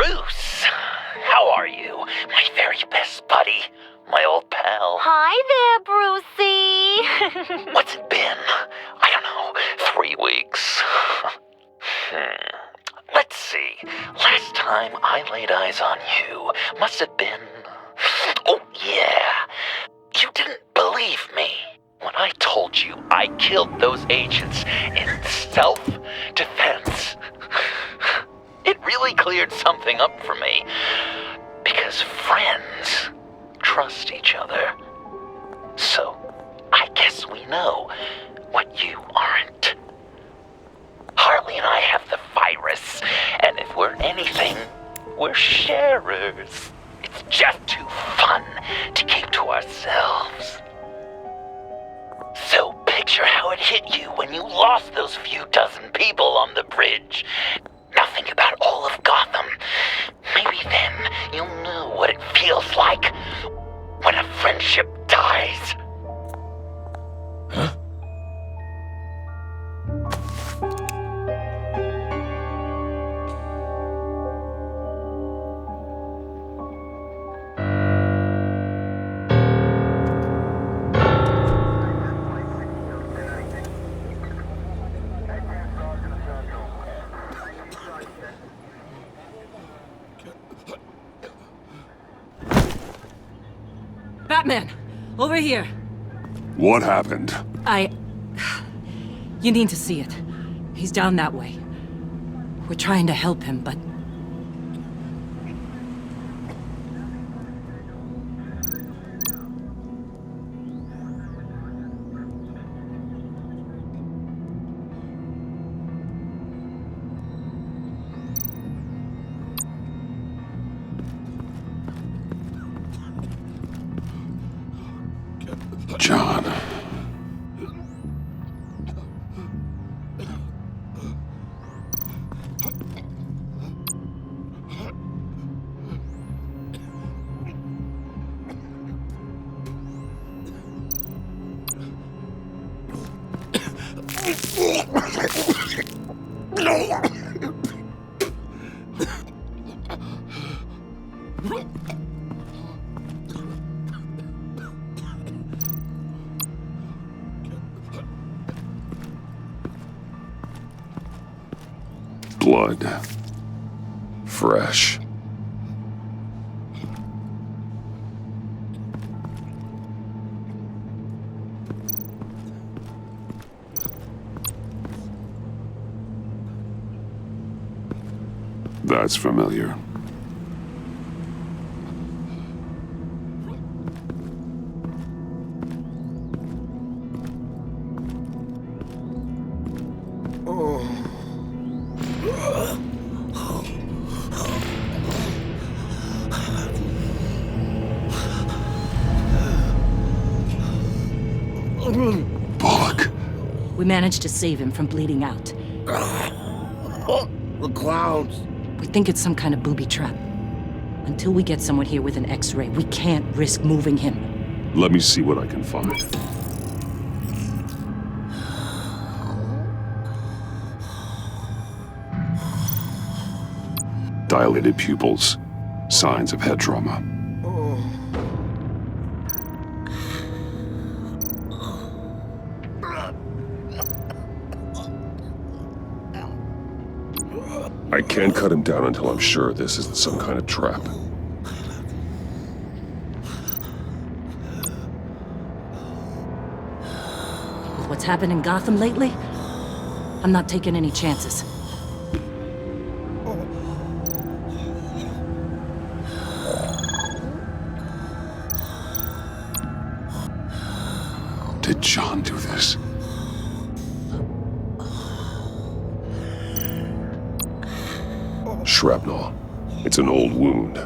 Bruce, how are you? My very best buddy, my old pal. Hi there, Brucey. What's it been? I don't know, 3 weeks. Let's see. Last time I laid eyes on you must have been... Oh, yeah. You didn't believe me when I told you I killed those agents in self-defense. It really cleared something up for me. Because friends trust each other. So, I guess we know what you aren't. Harley and I have the virus, and if we're anything, we're sharers. It's just too fun to keep to ourselves. So picture how it hit you when you lost those few dozen people on the bridge. Nothing about all of Gotham. Maybe then you'll know what it feels like when a friendship dies. Huh? Batman! Over here! What happened? You need to see it. He's down that way. We're trying to help him, but... John. Blood. Fresh. That's familiar. Bullock. We managed to save him from bleeding out. The clouds. We think it's some kind of booby trap. Until we get someone here with an X-ray, we can't risk moving him. Let me see what I can find. Dilated pupils. Signs of head trauma. I can't cut him down until I'm sure this isn't some kind of trap. With what's happened in Gotham lately, I'm not taking any chances. Did John do this? Shrapnel. It's an old wound.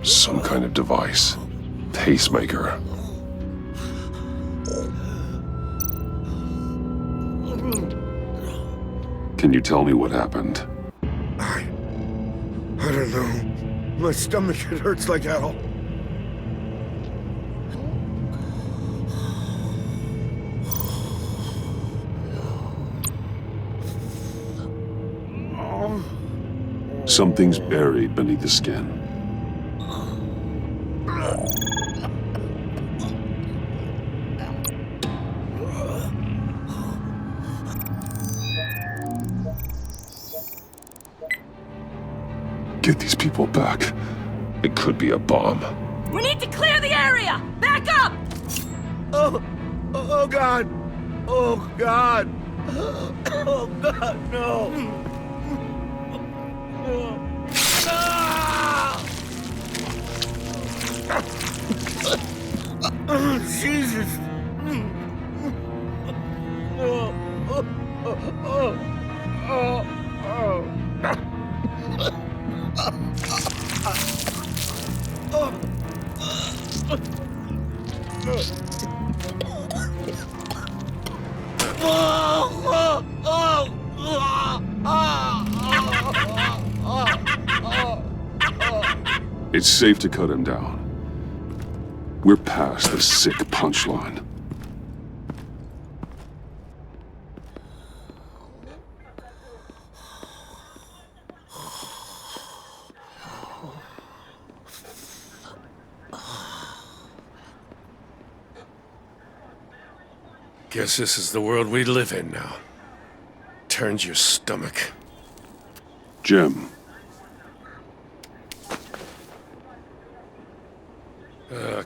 Some kind of device. Pacemaker. Can you tell me what happened? I don't know. My stomach, it hurts like hell. Something's buried beneath the skin. Get these people back. It could be a bomb. We need to clear the area! Back up! Oh God! Oh God! Oh God, no! Oh, Jesus! It's safe to cut him down. We're past the sick punchline. Guess this is the world we live in now. Turns your stomach. Jim.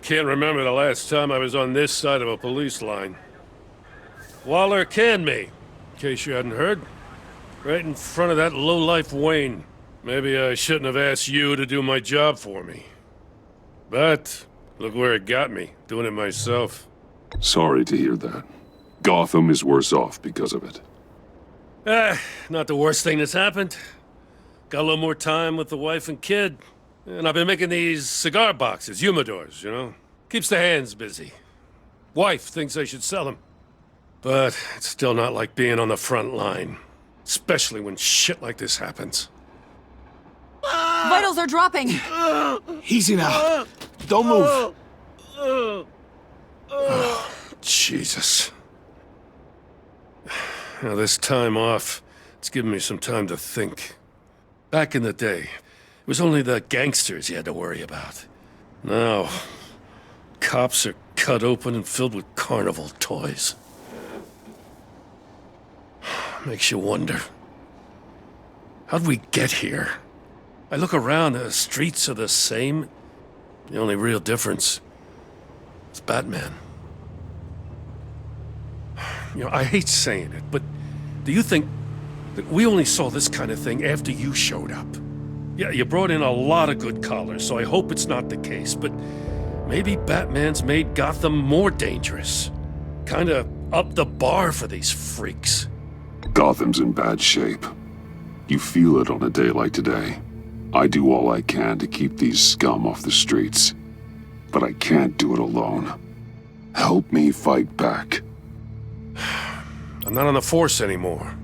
Can't remember the last time I was on this side of a police line. Waller canned me, in case you hadn't heard. Right in front of that lowlife Wayne. Maybe I shouldn't have asked you to do my job for me. But, look where it got me, doing it myself. Sorry to hear that. Gotham is worse off because of it. Not the worst thing that's happened. Got a little more time with the wife and kid. And I've been making these cigar boxes, humidors, you know? Keeps the hands busy. Wife thinks I should sell them. But it's still not like being on the front line. Especially when shit like this happens. Vitals are dropping! Easy now. Don't move. Oh, Jesus. Now, this time off, it's given me some time to think. Back in the day, it was only the gangsters you had to worry about. Now, cops are cut open and filled with carnival toys. Makes you wonder. How'd we get here? I look around, the streets are the same. The only real difference is Batman. You know, I hate saying it, but do you think that we only saw this kind of thing after you showed up? Yeah, you brought in a lot of good callers, so I hope it's not the case, but maybe Batman's made Gotham more dangerous. Kinda upped the bar for these freaks. Gotham's in bad shape. You feel it on a day like today. I do all I can to keep these scum off the streets, but I can't do it alone. Help me fight back. I'm not on the force anymore.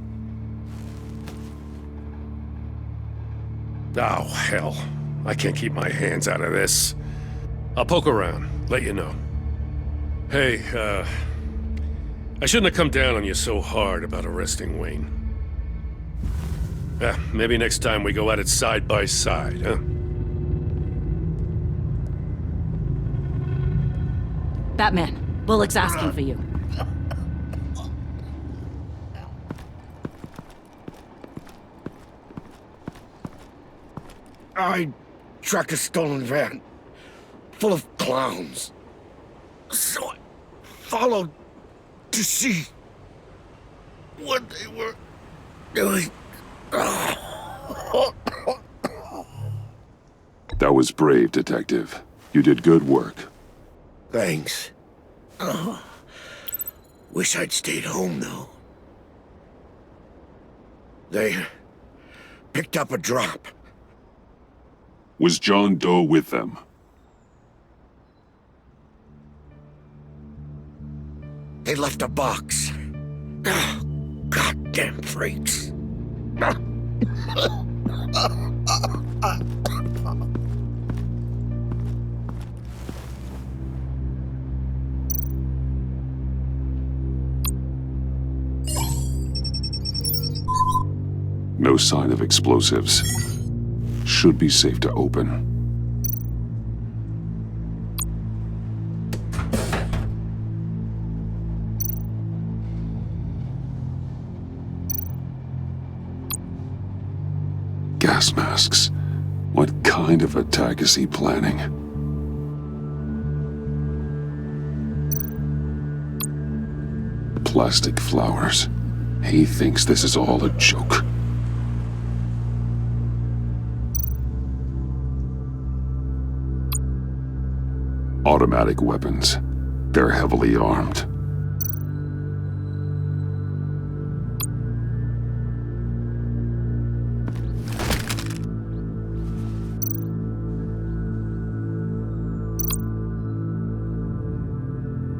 Oh, hell. I can't keep my hands out of this. I'll poke around, let you know. Hey, I shouldn't have come down on you so hard about arresting Wayne. Maybe next time we go at it side by side, huh? Batman, Bullock's asking for you. I tracked a stolen van full of clowns. So I followed to see what they were doing. That was brave, Detective. You did good work. Thanks. Wish I'd stayed home, though. They picked up a drop. Was John Doe with them? They left a box. Goddamn freaks. No sign of explosives. should be safe to open. Gas masks. What kind of attack is he planning? Plastic flowers. He thinks this is all a joke. Automatic weapons. They're heavily armed.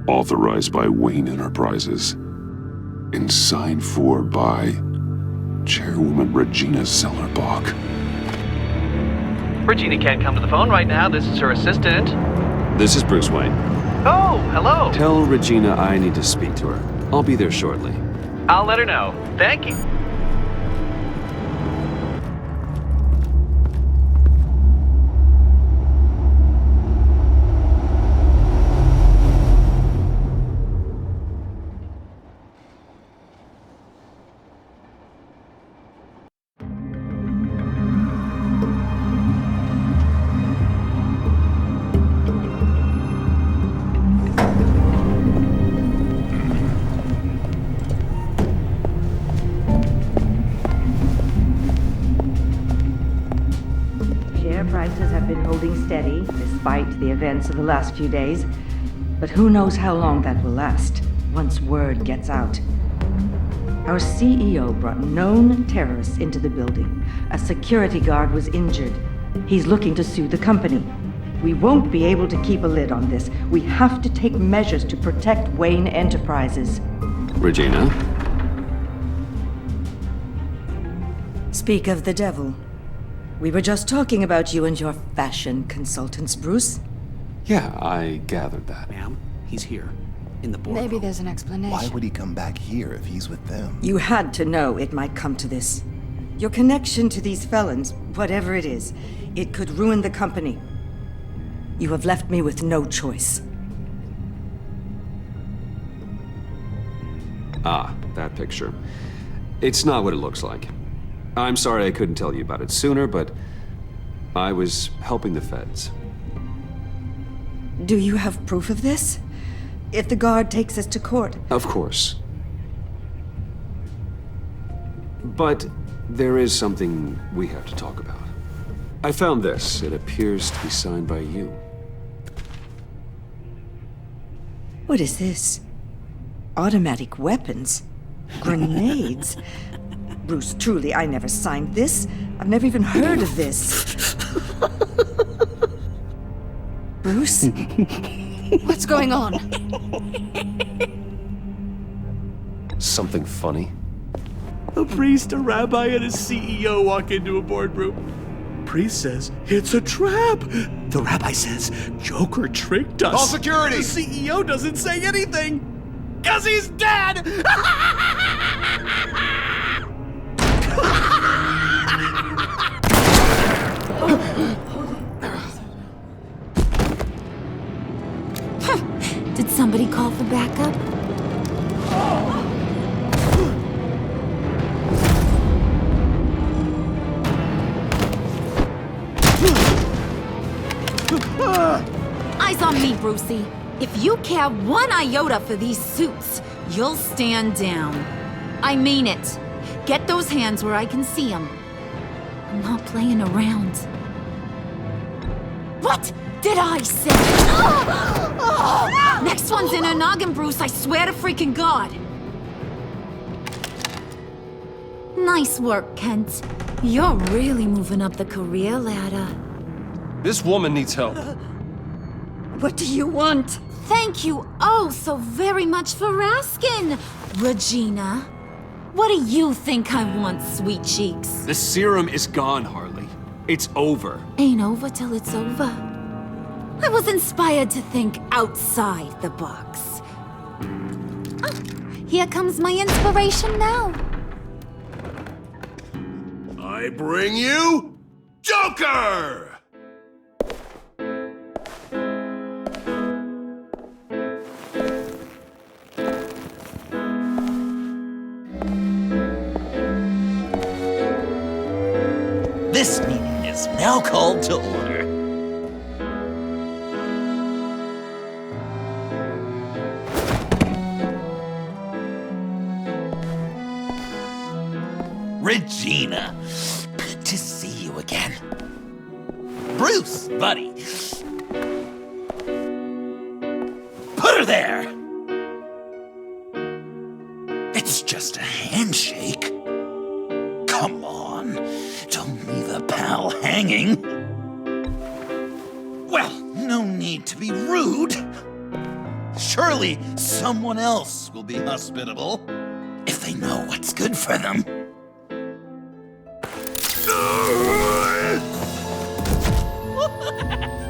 Authorized by Wayne Enterprises. And signed for by Chairwoman Regina Zellerbach. Regina can't come to the phone right now. This is her assistant. This is Bruce Wayne. Oh, hello. Tell Regina I need to speak to her. I'll be there shortly. I'll let her know. Thank you. Prices have been holding steady despite the events of the last few days. But who knows how long that will last once word gets out. Our CEO brought known terrorists into the building. A security guard was injured. He's looking to sue the company. We won't be able to keep a lid on this. We have to take measures to protect Wayne Enterprises. Regina? Speak of the devil. We were just talking about you and your fashion consultants, Bruce. Yeah, I gathered that. Ma'am, he's here. In the boardroom. Maybe there's an explanation. Why would he come back here if he's with them? You had to know it might come to this. Your connection to these felons, whatever it is, it could ruin the company. You have left me with no choice. Ah, that picture. It's not what it looks like. I'm sorry I couldn't tell you about it sooner, but I was helping the feds. Do you have proof of this? If the guard takes us to court? Of course. But there is something we have to talk about. I found this. It appears to be signed by you. What is this? Automatic weapons? Grenades? Bruce, truly, I never signed this. I've never even heard of this. Bruce? What's going on? Something funny? A priest, a rabbi, and a CEO walk into a boardroom. Priest says, it's a trap. The rabbi says, Joker tricked us. Call security! The CEO doesn't say anything. 'Cause he's dead! Did somebody call for backup? Eyes on me, Brucey. If you care one iota for these suits, you'll stand down. I mean it. Get those hands where I can see them. I'm not playing around. What did I say? Next one's in a noggin, Bruce, I swear to freaking God. Nice work, Kent. You're really moving up the career ladder. This woman needs help. What do you want? Thank you oh so very much for asking, Regina. What do you think I want, sweet cheeks? The serum is gone, Harley. It's over. Ain't over till it's over. I was inspired to think outside the box. Oh, here comes my inspiration now. I bring you Joker! This meeting is now called to order. Regina, good to see you again. Bruce, buddy. Put her there! It's just a handshake. Come on, don't leave a pal hanging. Well, no need to be rude. Surely someone else will be hospitable if they know what's good for them.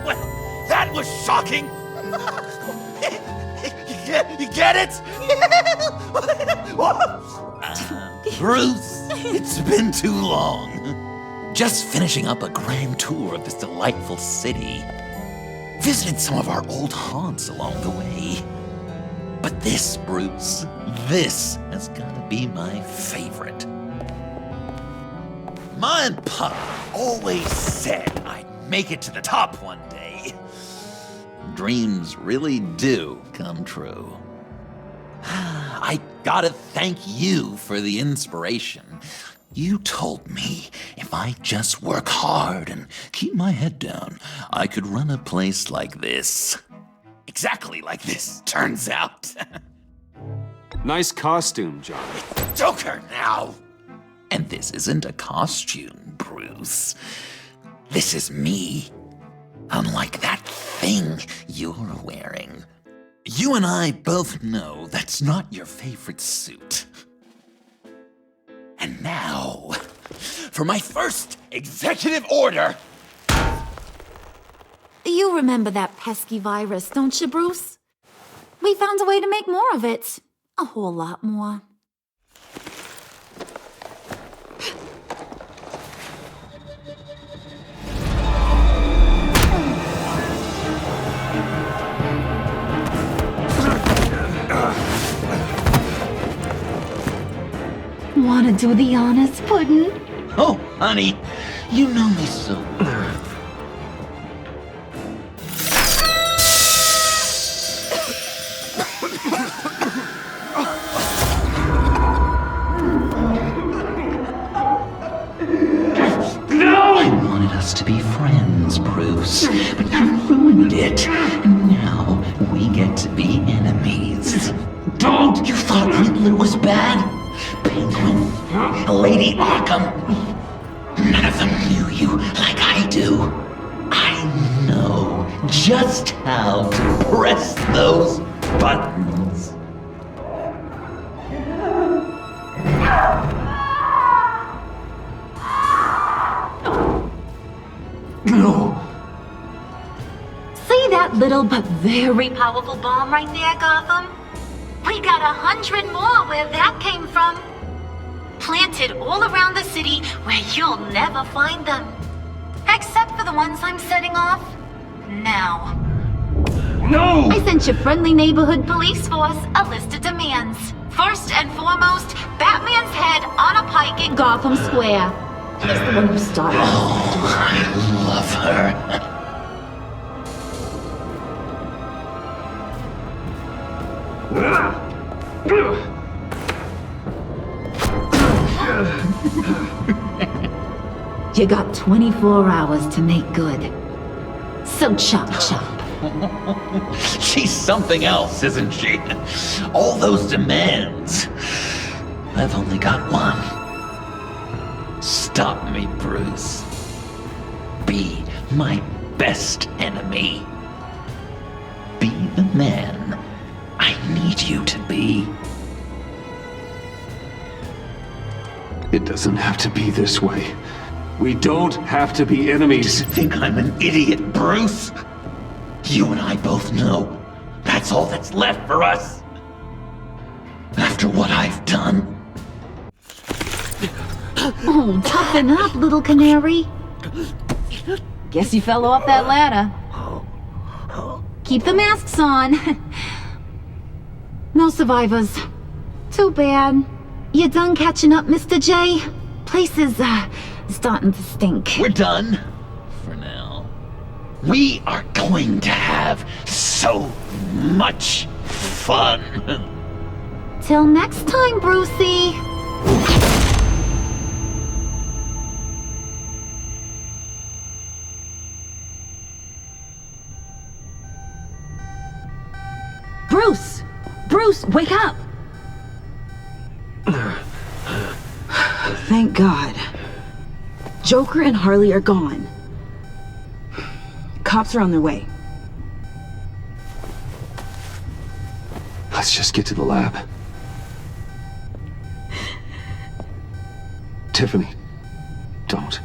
Well, that was shocking. You get it? Bruce, it's been too long. Just finishing up a grand tour of this delightful city. Visited some of our old haunts along the way. But this, Bruce, this has gotta be my favorite. Ma and Pa always said I'd make it to the top one day. Dreams really do come true. I gotta thank you for the inspiration. You told me if I just work hard and keep my head down, I could run a place like this. Exactly like this, turns out. Nice costume, John. Joker now! And this isn't a costume, Bruce. This is me. Unlike that thing you're wearing. You and I both know that's not your favorite suit. And now, for my first executive order. You remember that pesky virus, don't you, Bruce? We found a way to make more of it. A whole lot more. Want to do the honors, Puddin'? Oh, honey, you know me so well. No! I wanted us to be friends, Bruce, but you ruined it. And now we get to be enemies. Don't! You thought Riddler was bad? Penguin, Lady Arkham. None of them knew you like I do. I know just how to press those buttons. No. See that little but very powerful bomb right there, Gotham? We got 100 more where that came from. Planted all around the city where you'll never find them. Except for the ones I'm setting off now. No! I sent your friendly neighborhood police force a list of demands. First and foremost, Batman's head on a pike in Gotham Square. He's the one who started. Oh, I love her. You got 24 hours to make good. So chop chop. She's something else, isn't she? All those demands. I've only got one. Stop me, Bruce. Be my best enemy. Be the man I need you to be. It doesn't have to be this way. We don't have to be enemies. You think I'm an idiot, Bruce? You and I both know that's all that's left for us. After what I've done. Oh, toughen up, little canary. Guess you fell off that ladder. Keep the masks on. No survivors. Too bad. You done catching up, Mr. J? Place is, starting to stink. We're done. For now. We are going to have so much fun. Till next time, Brucey. Bruce! Bruce, wake up! Thank God. Joker and Harley are gone. Cops are on their way. Let's just get to the lab. Tiffany, don't.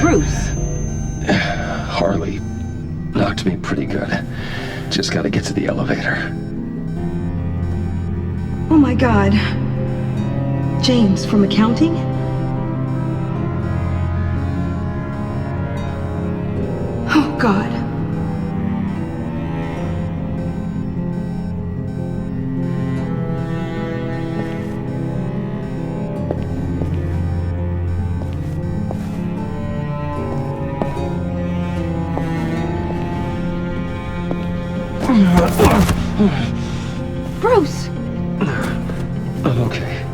Bruce! Harley knocked me pretty good. Just gotta get to the elevator. Oh my God. James, from accounting? Oh God. Bruce! I'm okay.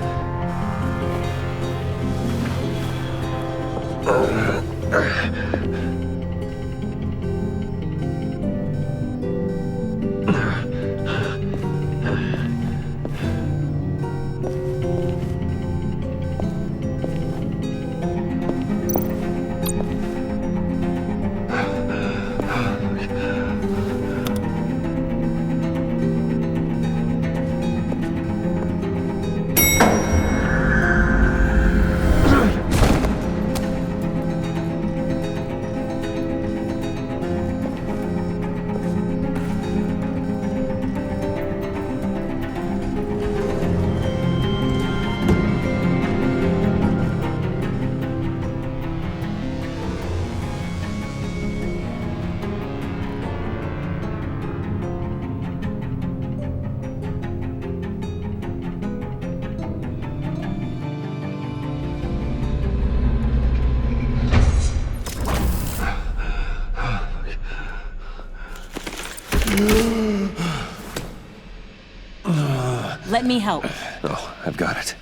Let me help. Oh, I've got it.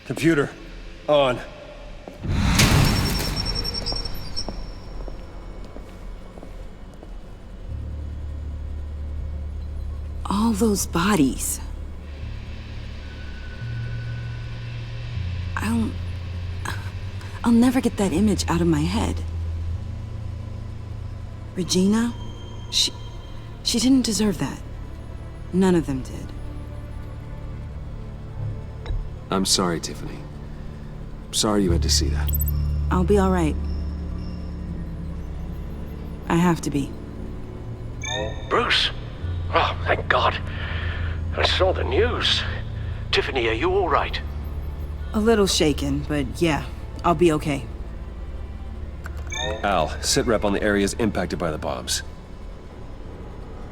Computer, on. All those bodies. I'll never get that image out of my head. Regina? She didn't deserve that. None of them did. I'm sorry, Tiffany. Sorry you had to see that. I'll be all right. I have to be. Bruce? Oh, thank God. I saw the news. Tiffany, are you all right? A little shaken, but yeah, I'll be okay. Al, sit rep on the areas impacted by the bombs.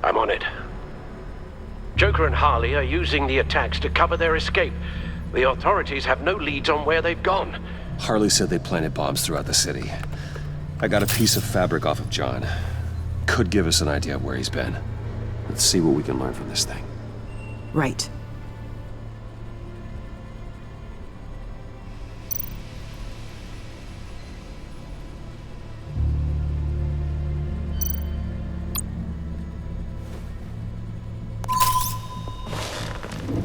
I'm on it. Joker and Harley are using the attacks to cover their escape. The authorities have no leads on where they've gone. Harley said they planted bombs throughout the city. I got a piece of fabric off of John. Could give us an idea of where he's been. Let's see what we can learn from this thing. Right.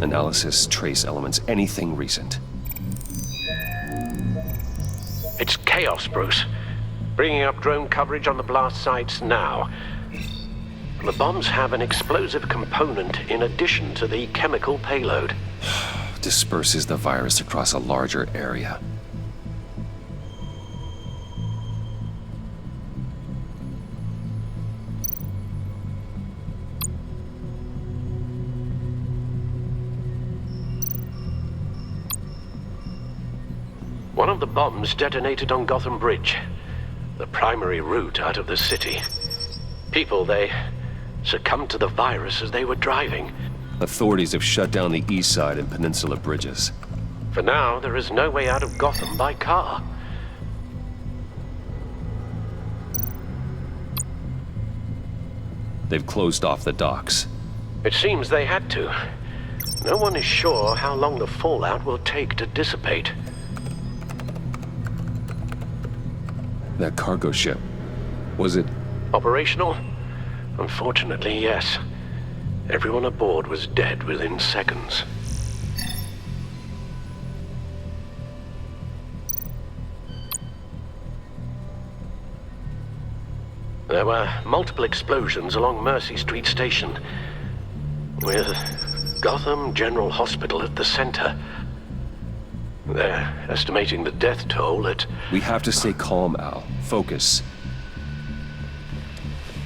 Analysis, trace elements, anything recent. chaos, Bruce. Bringing up drone coverage on the blast sites now. The bombs have an explosive component in addition to the chemical payload. Disperses the virus across a larger area. One of the bombs detonated on Gotham Bridge, the primary route out of the city. People, they succumbed to the virus as they were driving. Authorities have shut down the east side and peninsula bridges. For now, there is no way out of Gotham by car. They've closed off the docks. It seems they had to. No one is sure how long the fallout will take to dissipate. That cargo ship, was it operational? Unfortunately, yes. Everyone aboard was dead within seconds. There were multiple explosions along Mercy Street Station, with Gotham General Hospital at the center. They're estimating the death toll at... We have to stay calm, Al. Focus.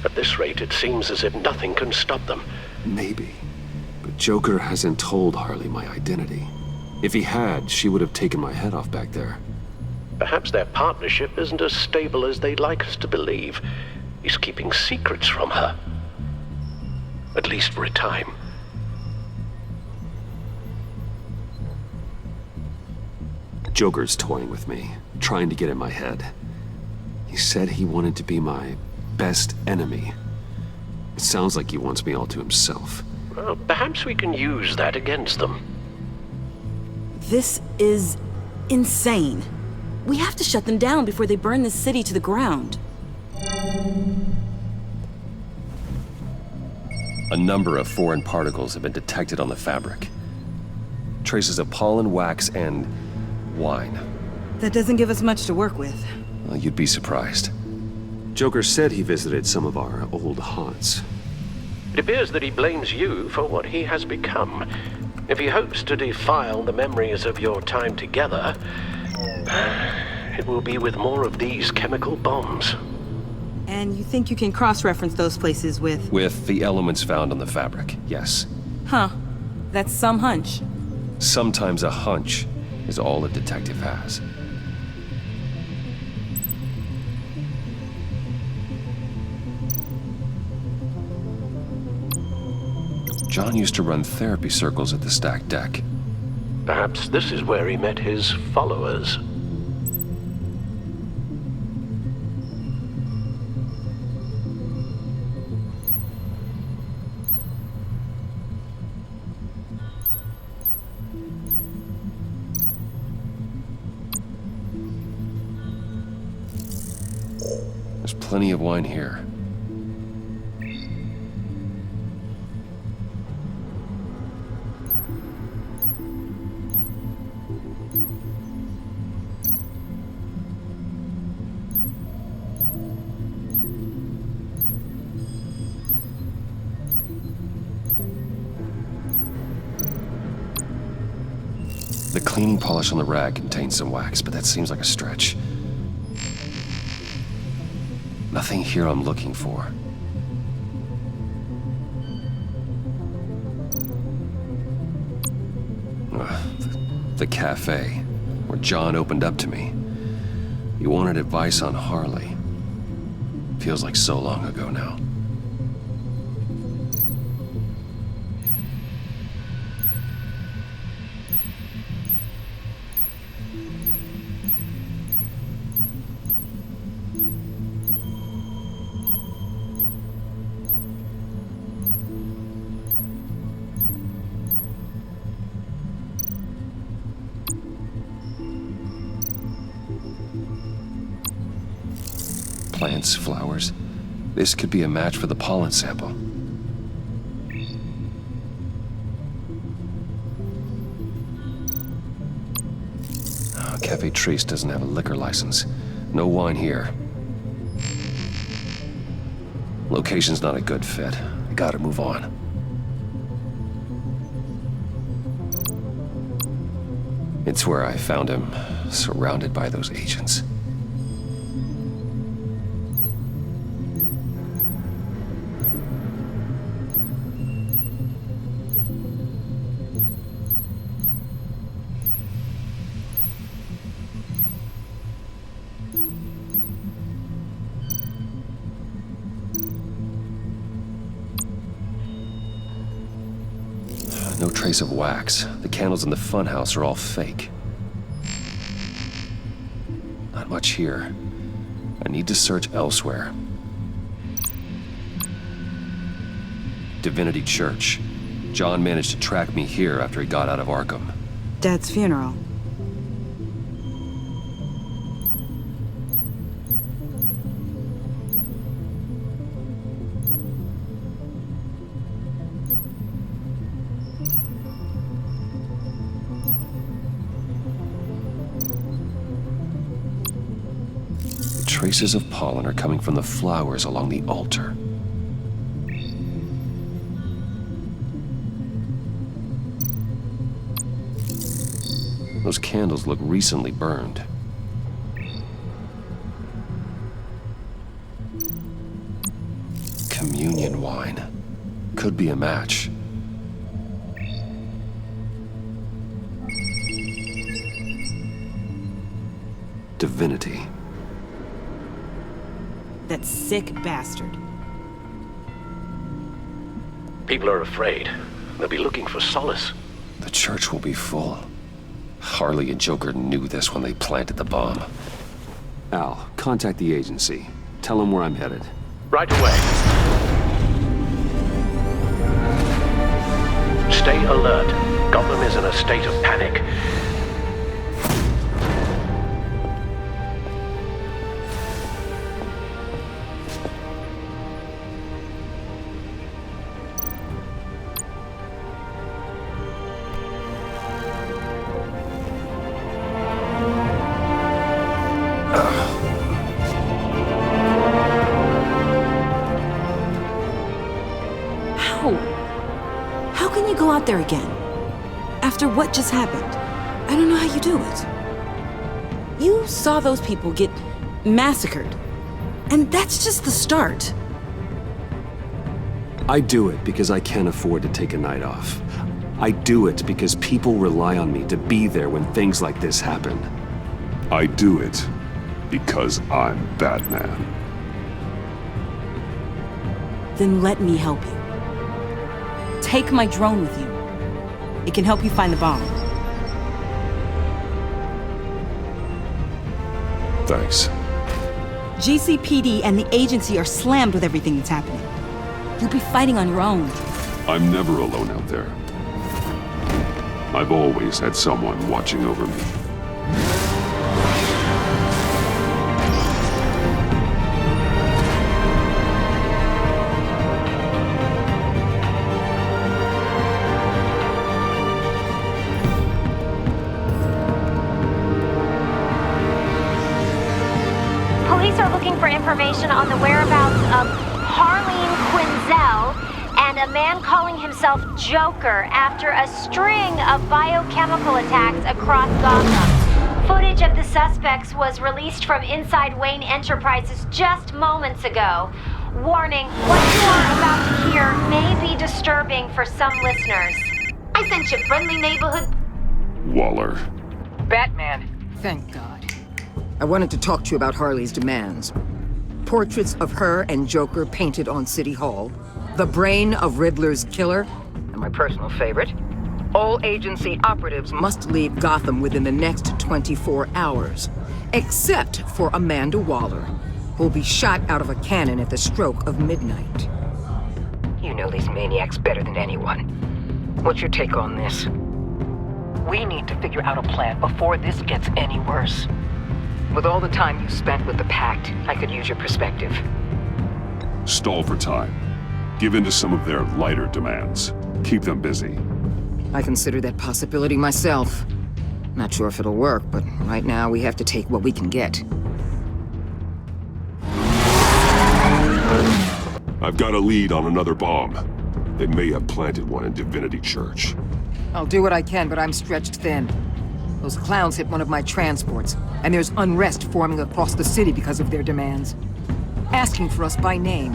At this rate, it seems as if nothing can stop them. Maybe. But Joker hasn't told Harley my identity. If he had, she would have taken my head off back there. Perhaps their partnership isn't as stable as they'd like us to believe. He's keeping secrets from her. At least for a time. Joker's toying with me, trying to get in my head. He said he wanted to be my best enemy. It sounds like he wants me all to himself. Well, perhaps we can use that against them. This is insane. We have to shut them down before they burn this city to the ground. A number of foreign particles have been detected on the fabric. Traces of pollen, wax, and wine. That doesn't give us much to work with. Well, you'd be surprised. Joker said he visited some of our old haunts. It appears that he blames you for what he has become. If he hopes to defile the memories of your time together, it will be with more of these chemical bombs. And you think you can cross-reference those places with... With the elements found on the fabric, yes. Huh. That's some hunch. Sometimes a hunch is all a detective has. John used to run therapy circles at the stacked deck. Perhaps this is where he met his followers. There's plenty of wine here. The cleaning polish on the rag contains some wax, but that seems like a stretch. Nothing here I'm looking for. The cafe, where John opened up to me. He wanted advice on Harley. Feels like so long ago now. Plants, flowers. This could be a match for the pollen sample. Oh, Cafe Trace doesn't have a liquor license. No wine here. Location's not a good fit. I gotta move on. It's where I found him, surrounded by those agents. No trace of wax. The candles in the funhouse are all fake. Not much here. I need to search elsewhere. Divinity Church. John managed to track me here after he got out of Arkham. Dad's funeral. Traces of pollen are coming from the flowers along the altar. Those candles look recently burned. Communion wine. Could be a match. Divinity. That sick bastard. People are afraid. They'll be looking for solace. The church will be full. Harley and Joker knew this when they planted the bomb. Al, contact the agency. Tell them where I'm headed. Right away. Stay alert. Gotham is in a state of panic. How can you go out there again? After what just happened? I don't know how you do it. You saw those people get massacred. And that's just the start. I do it because I can't afford to take a night off. I do it because people rely on me to be there when things like this happen. I do it because I'm Batman. Then let me help you. Take my drone with you. It can help you find the bomb. Thanks. GCPD and the agency are slammed with everything that's happening. You'll be fighting on your own. I'm never alone out there. I've always had someone watching over me. Police are looking for information on the whereabouts of Harleen Quinzel and a man calling himself Joker after a string of biochemical attacks across Gotham. Footage of the suspects was released from inside Wayne Enterprises just moments ago. Warning, what you are about to hear may be disturbing for some listeners. I sent you friendly neighborhood... Waller. Batman. Thank God. I wanted to talk to you about Harley's demands. Portraits of her and Joker painted on City Hall. The brain of Riddler's killer. And my personal favorite. All agency operatives must leave Gotham within the next 24 hours. Except for Amanda Waller, who'll be shot out of a cannon at the stroke of midnight. You know these maniacs better than anyone. What's your take on this? We need to figure out a plan before this gets any worse. With all the time you spent with the Pact, I could use your perspective. Stall for time. Give in to some of their lighter demands. Keep them busy. I consider that possibility myself. Not sure if it'll work, but right now we have to take what we can get. I've got a lead on another bomb. They may have planted one in Divinity Church. I'll do what I can, but I'm stretched thin. Those clowns hit one of my transports, and there's unrest forming across the city because of their demands. Asking for us by name.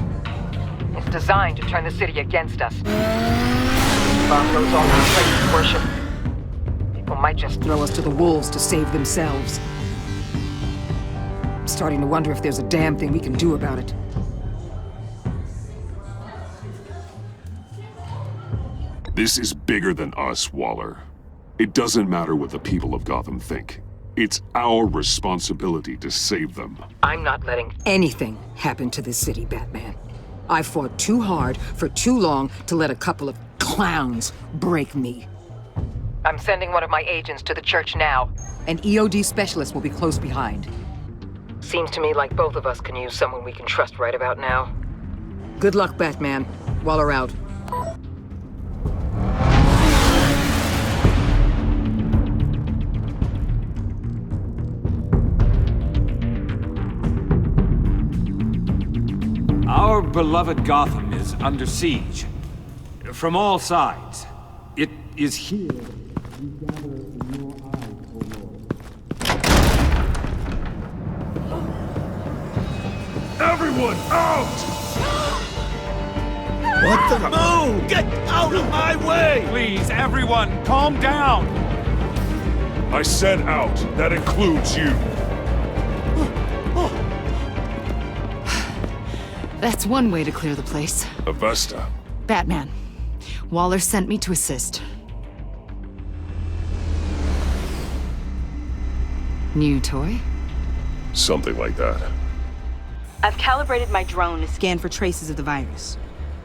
It's designed to turn the city against us. Bomb goes off in places of worship. People might just throw us to the wolves to save themselves. I'm starting to wonder if there's a damn thing we can do about it. This is bigger than us, Waller. It doesn't matter what the people of Gotham think. It's our responsibility to save them. I'm not letting anything happen to this city, Batman. I fought too hard for too long to let a couple of clowns break me. I'm sending one of my agents to the church now. An EOD specialist will be close behind. Seems to me like both of us can use someone we can trust right about now. Good luck, Batman. Waller out. Our beloved Gotham is under siege. From all sides. It is here we gather in your eyes, O Lord. Everyone out! What the? Move! Get out of my way! Please, everyone, calm down! I said out. That includes you. That's one way to clear the place. Avesta. Batman. Waller sent me to assist. New toy? Something like that. I've calibrated my drone to scan for traces of the virus.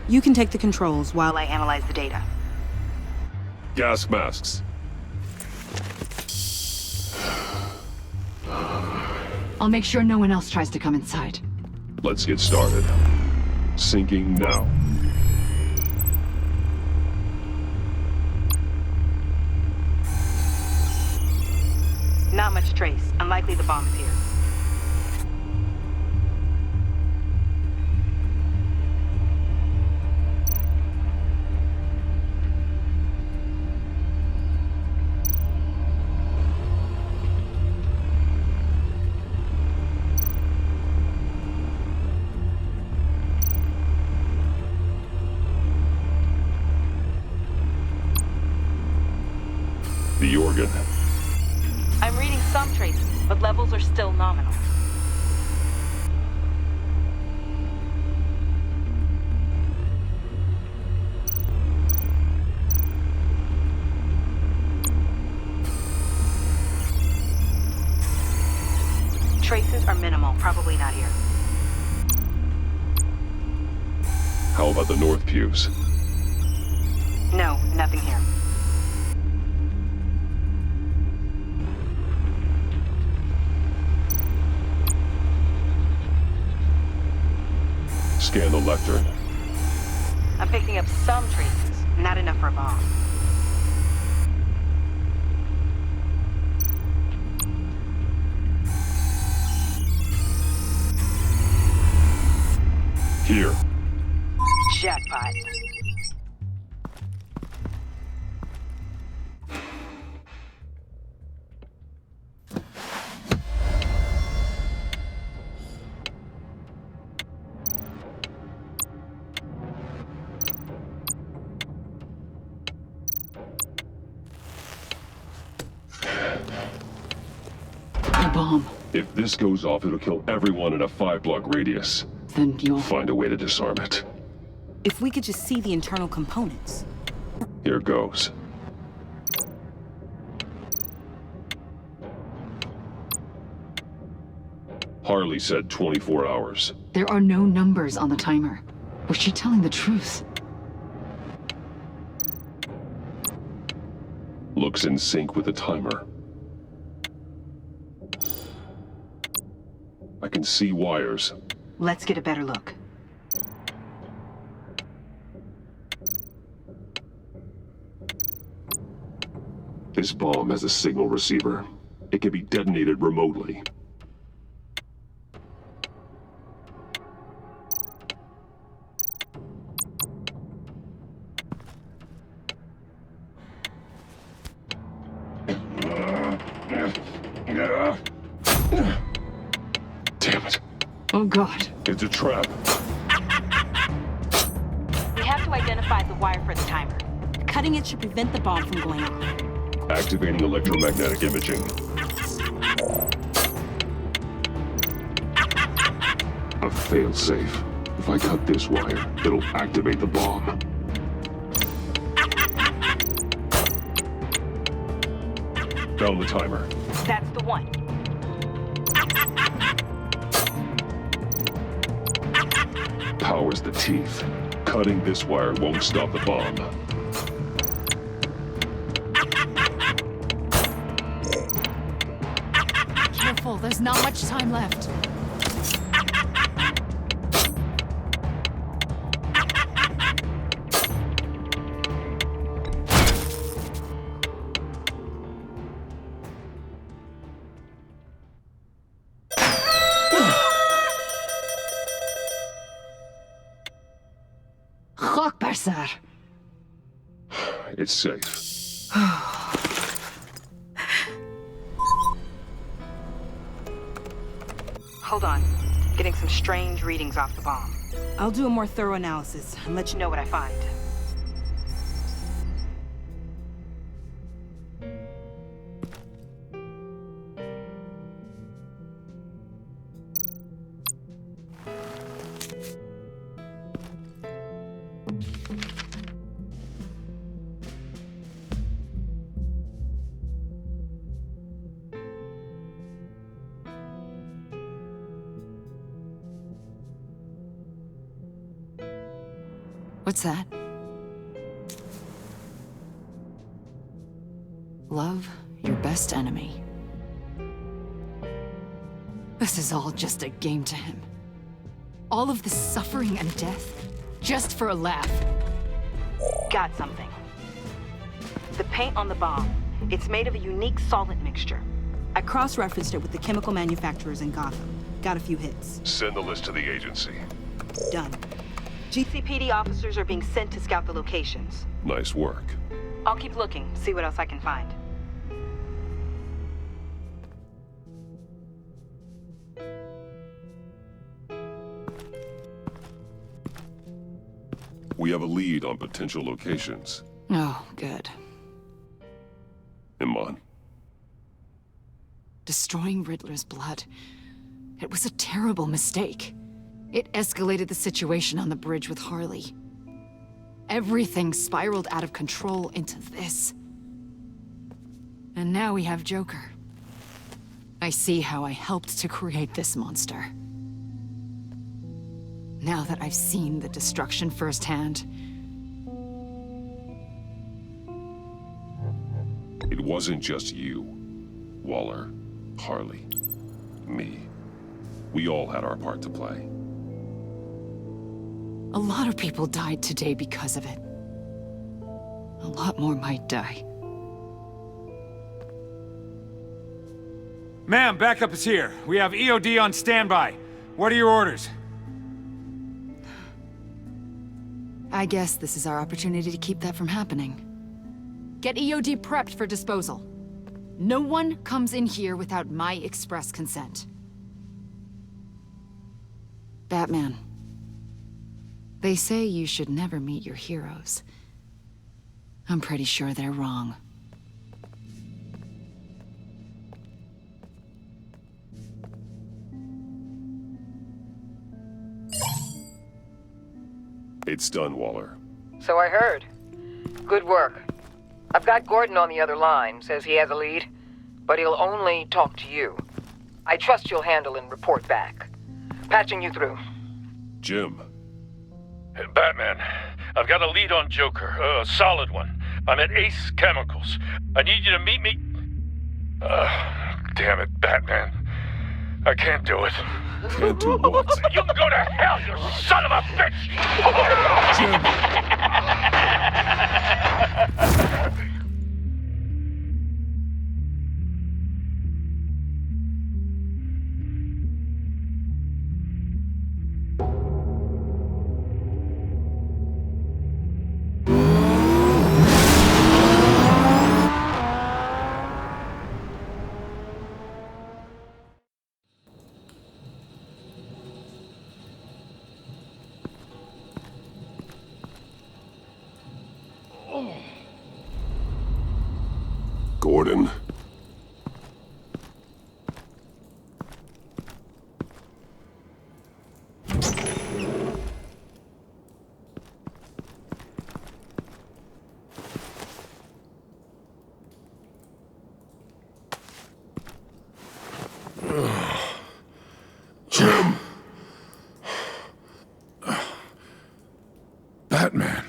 You can take the controls while I analyze the data. Gas masks. I'll make sure no one else tries to come inside. Let's get started. Syncing now. Not much trace. Unlikely the bomb is here. The organ. I'm reading some traces, but levels are still nominal. Traces are minimal, probably not here. How about the north pews? No, nothing here. Scan the lectern. I'm picking up some traces, not enough for a bomb. Here. Jackpot. The bomb. If this goes off, it'll kill everyone in a 5-block radius. Then you'll find a way to disarm it. If we could just see the internal components. Here goes. Harley said 24 hours. There are no numbers on the timer. Was she telling the truth? Looks in sync with the timer. I can see wires. Let's get a better look. This bomb has a signal receiver. It can be detonated remotely. Damn it. Oh, God. It's a trap. We have to identify the wire for the timer. Cutting it should prevent the bomb from going off. Activating electromagnetic imaging. A failsafe. If I cut this wire, it'll activate the bomb. Found the timer. That's the one. Power's the teeth. Cutting this wire won't stop the bomb. Careful, there's not much time left. It's safe. Hold on. Getting some strange readings off the bomb. I'll do a more thorough analysis and let you know what I find. What's that? Love your best enemy. This is all just a game to him. All of this suffering and death, just for a laugh. Got something. The paint on the bomb, it's made of a unique solvent mixture. I cross-referenced it with the chemical manufacturers in Gotham. Got a few hits. Send the list to the agency. Done. GCPD officers are being sent to scout the locations. Nice work. I'll keep looking, see what else I can find. We have a lead on potential locations. Oh, good. Iman. Destroying Riddler's blood. It was a terrible mistake. It escalated the situation on the bridge with Harley. Everything spiraled out of control into this. And now we have Joker. I see how I helped to create this monster. Now that I've seen the destruction firsthand, it wasn't just you, Waller, Harley, me. We all had our part to play. a lot of people died today because of it. A lot more might die. Ma'am, backup is here. We have EOD on standby. What are your orders? I guess this is our opportunity to keep that from happening. Get EOD prepped for disposal. No one comes in here without my express consent. Batman. They say you should never meet your heroes. I'm pretty sure they're wrong. It's done, Waller. So I heard. Good work. I've got Gordon on the other line, says he has a lead, but he'll only talk to you. I trust you'll handle and report back. Patching you through. Jim. Hey, Batman, I've got a lead on Joker, a solid one. I'm at Ace Chemicals. I need you to meet me... damn it, Batman. I can't do it. Can't do what? You can go to hell, you son of a bitch! Gordon. Jim! Batman.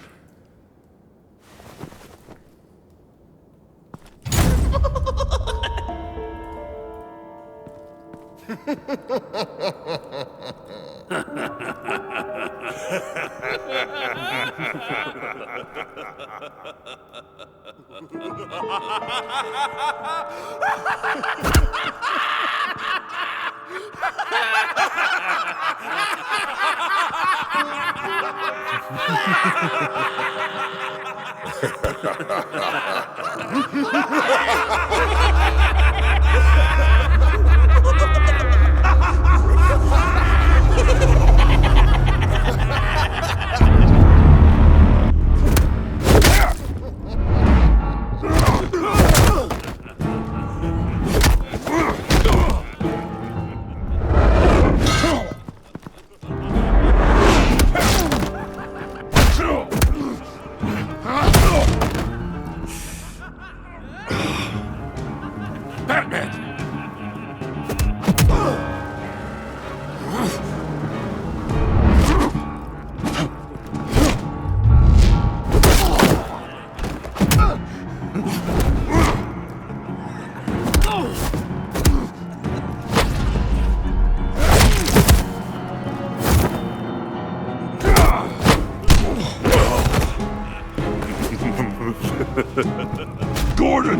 Gordon!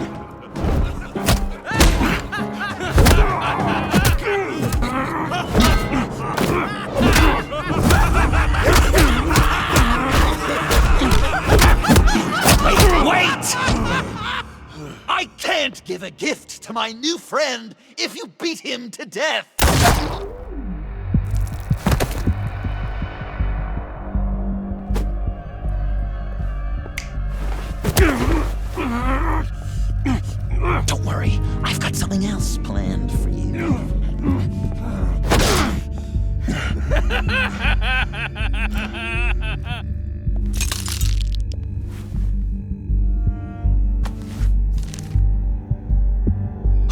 Wait! I can't give a gift to my new friend if you beat him to death! Don't worry, I've got something else planned for you.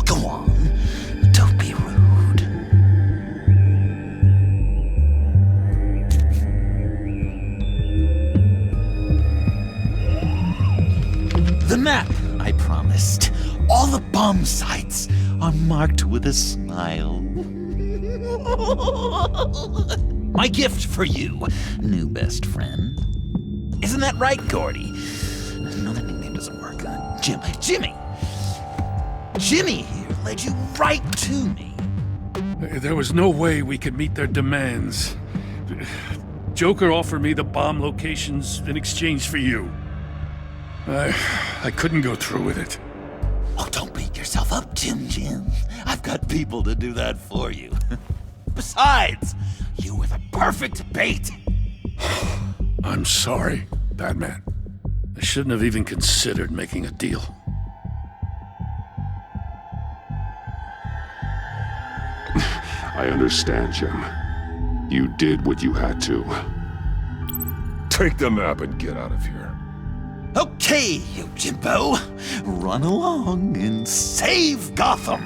Go on, don't be rude. The map I promised. All the bomb sites are marked with a smile. My gift for you, new best friend. Isn't that right, Gordy? No, that nickname doesn't work. Jimmy! Jimmy here led you right to me. There was no way we could meet their demands. Joker offered me the bomb locations in exchange for you. I couldn't go through with it. Oh, don't beat yourself up, Jim. I've got people to do that for you. Besides, you were the perfect bait. I'm sorry, Batman. I shouldn't have even considered making a deal. I understand, Jim. You did what you had to. Take the map and get out of here. Okay, you Jimbo. Run along and save Gotham.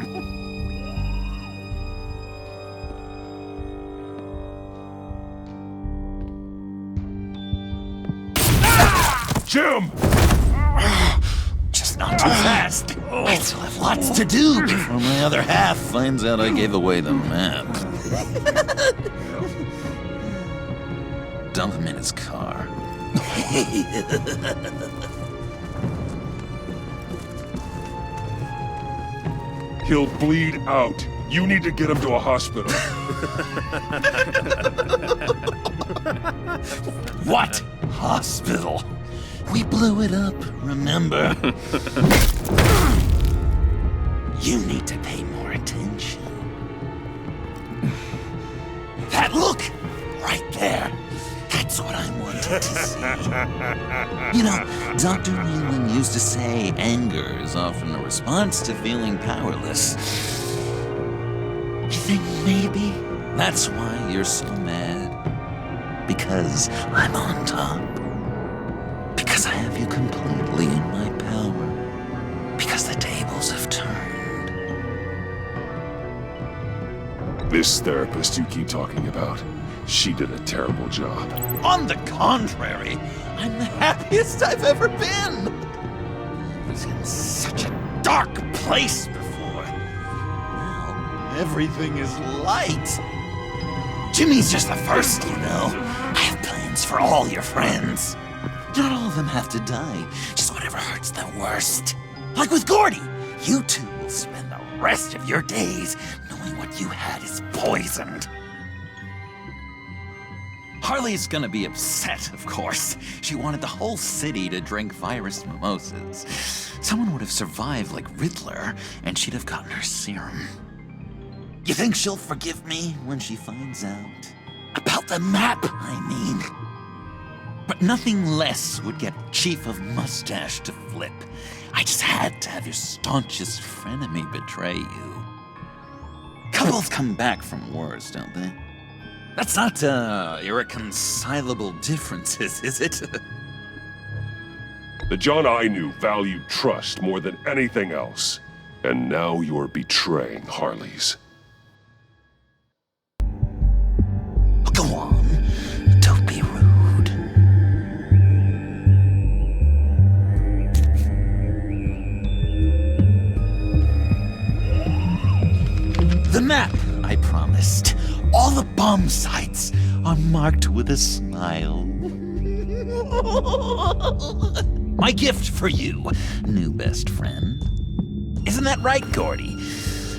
Jim! Just not too fast. I still have lots to do before my other half finds out I gave away the map. Dump him in his car. He'll bleed out. You need to get him to a hospital. What? Hospital? We blew it up, remember? You need to pay more attention. That look! Right there. That's That's what I wanted to see. You know, Dr. Leland used to say anger is often a response to feeling powerless. You think maybe that's why you're so mad? Because I'm on top? Because I have you completely in my power? Because the tables have turned? This therapist you keep talking about, she did a terrible job. On the contrary, I'm the happiest I've ever been. I was in such a dark place before. Now, everything is light. Jimmy's just the first, you know. I have plans for all your friends. Not all of them have to die, just whatever hurts them worst. Like with Gordy, you two will spend the rest of your days knowing what you had is poisoned. Harley's gonna be upset, of course. She wanted the whole city to drink virus mimosas. Someone would have survived like Riddler, and she'd have gotten her serum. You think she'll forgive me when she finds out? About the map, I mean. But nothing less would get Chief of Mustache to flip. I just had to have your staunchest frenemy betray you. Couples come back from wars, don't they? That's not, irreconcilable differences, is it? The John I knew valued trust more than anything else. And now you're betraying Harley's. Go on. Don't be rude. The map, I promised. All the bomb sites are marked with a smile. My gift for you, new best friend. Isn't that right, Gordy?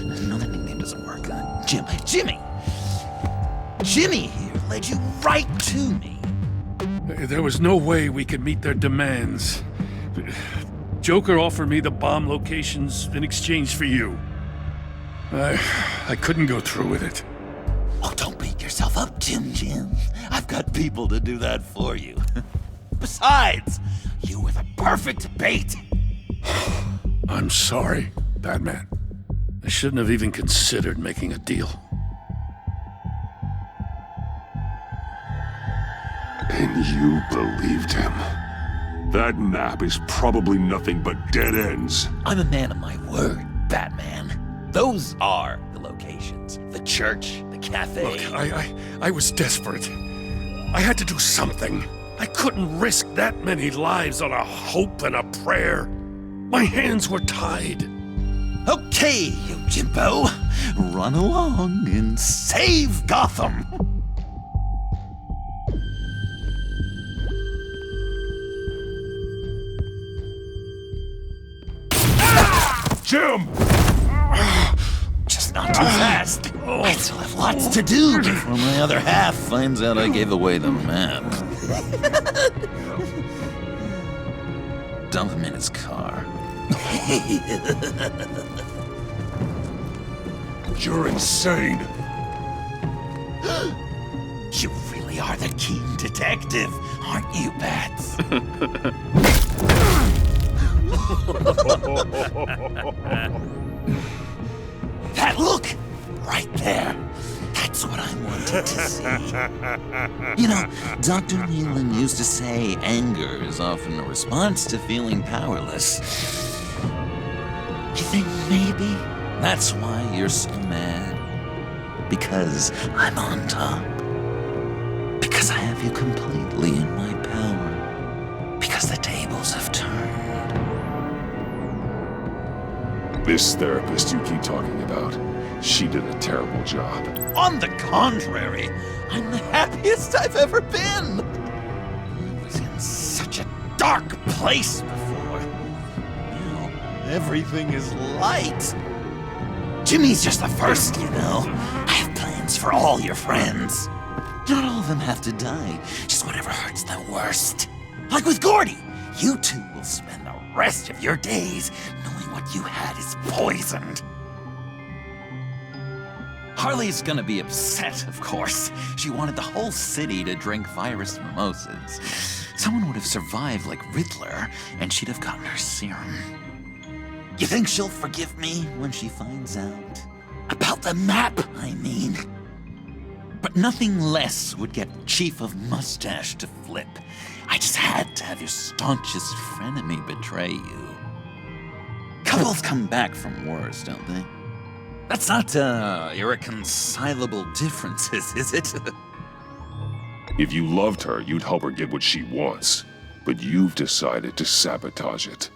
No, that nickname doesn't work. Jimmy! Jimmy here led you right to me. There was no way we could meet their demands. Joker offered me the bomb locations in exchange for you. I couldn't go through with it. Oh, don't beat yourself up, Jim. I've got people to do that for you. Besides, you were the perfect bait. I'm sorry, Batman. I shouldn't have even considered making a deal. And you believed him. That map is probably nothing but dead ends. I'm a man of my word, Batman. Those are the locations. The church, the cafe. Look, I was desperate. I had to do something. I couldn't risk that many lives on a hope and a prayer. My hands were tied. Okay, you Jimbo. Run along and save Gotham. Jim! Just not too fast. I still have lots to do before my other half finds out I gave away the map. Dump him in his car. You're insane. You really are the keen detective, aren't you, Bats? That look! Right there. That's what I wanted to see. You know, Dr. Leland used to say anger is often a response to feeling powerless. You think maybe that's why you're so mad? Because I'm on top? Because I have you completely in my power? Because the tables have turned? This therapist you keep talking about, she did a terrible job. On the contrary, I'm the happiest I've ever been. I was in such a dark place before. Now, everything is light. Jimmy's just the first, you know. I have plans for all your friends. Not all of them have to die, just whatever hurts them worst. Like with Gordy, you two will spend the rest of your days knowing what you had is poisoned. Harley's gonna be upset, of course. She wanted the whole city to drink virus mimosas. Someone would have survived like Riddler, and she'd have gotten her serum. You think she'll forgive me when she finds out? About the map, I mean. But nothing less would get Chief of Mustache to flip. I just had to have your staunchest frenemy betray you. Couples come back from wars, don't they? That's not, irreconcilable differences, is it? If you loved her, you'd help her get what she wants. But you've decided to sabotage it.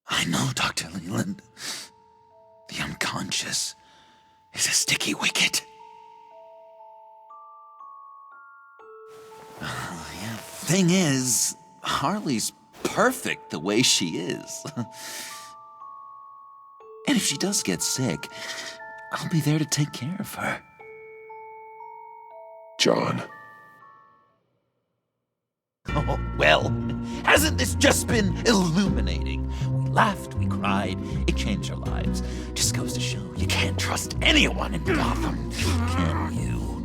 I know, Dr. Leland. The unconscious is a sticky wicket. Yeah, thing is, Harley's perfect the way she is. And if she does get sick, I'll be there to take care of her. John. Oh, well, hasn't this just been illuminating? We laughed, we cried, it changed our lives. Just goes to show you can't trust anyone in Gotham, can you?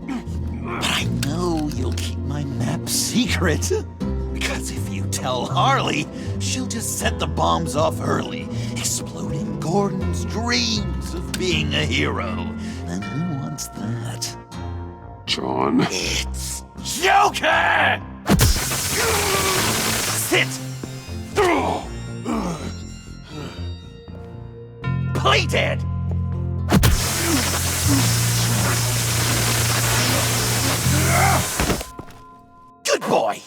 But I know you'll keep my map secret. Because if you tell Harley, she'll just set the bombs off early, exploding Gordon's dreams of being a hero. And who wants that? John. It's Joker! Sit! Play dead! Good boy!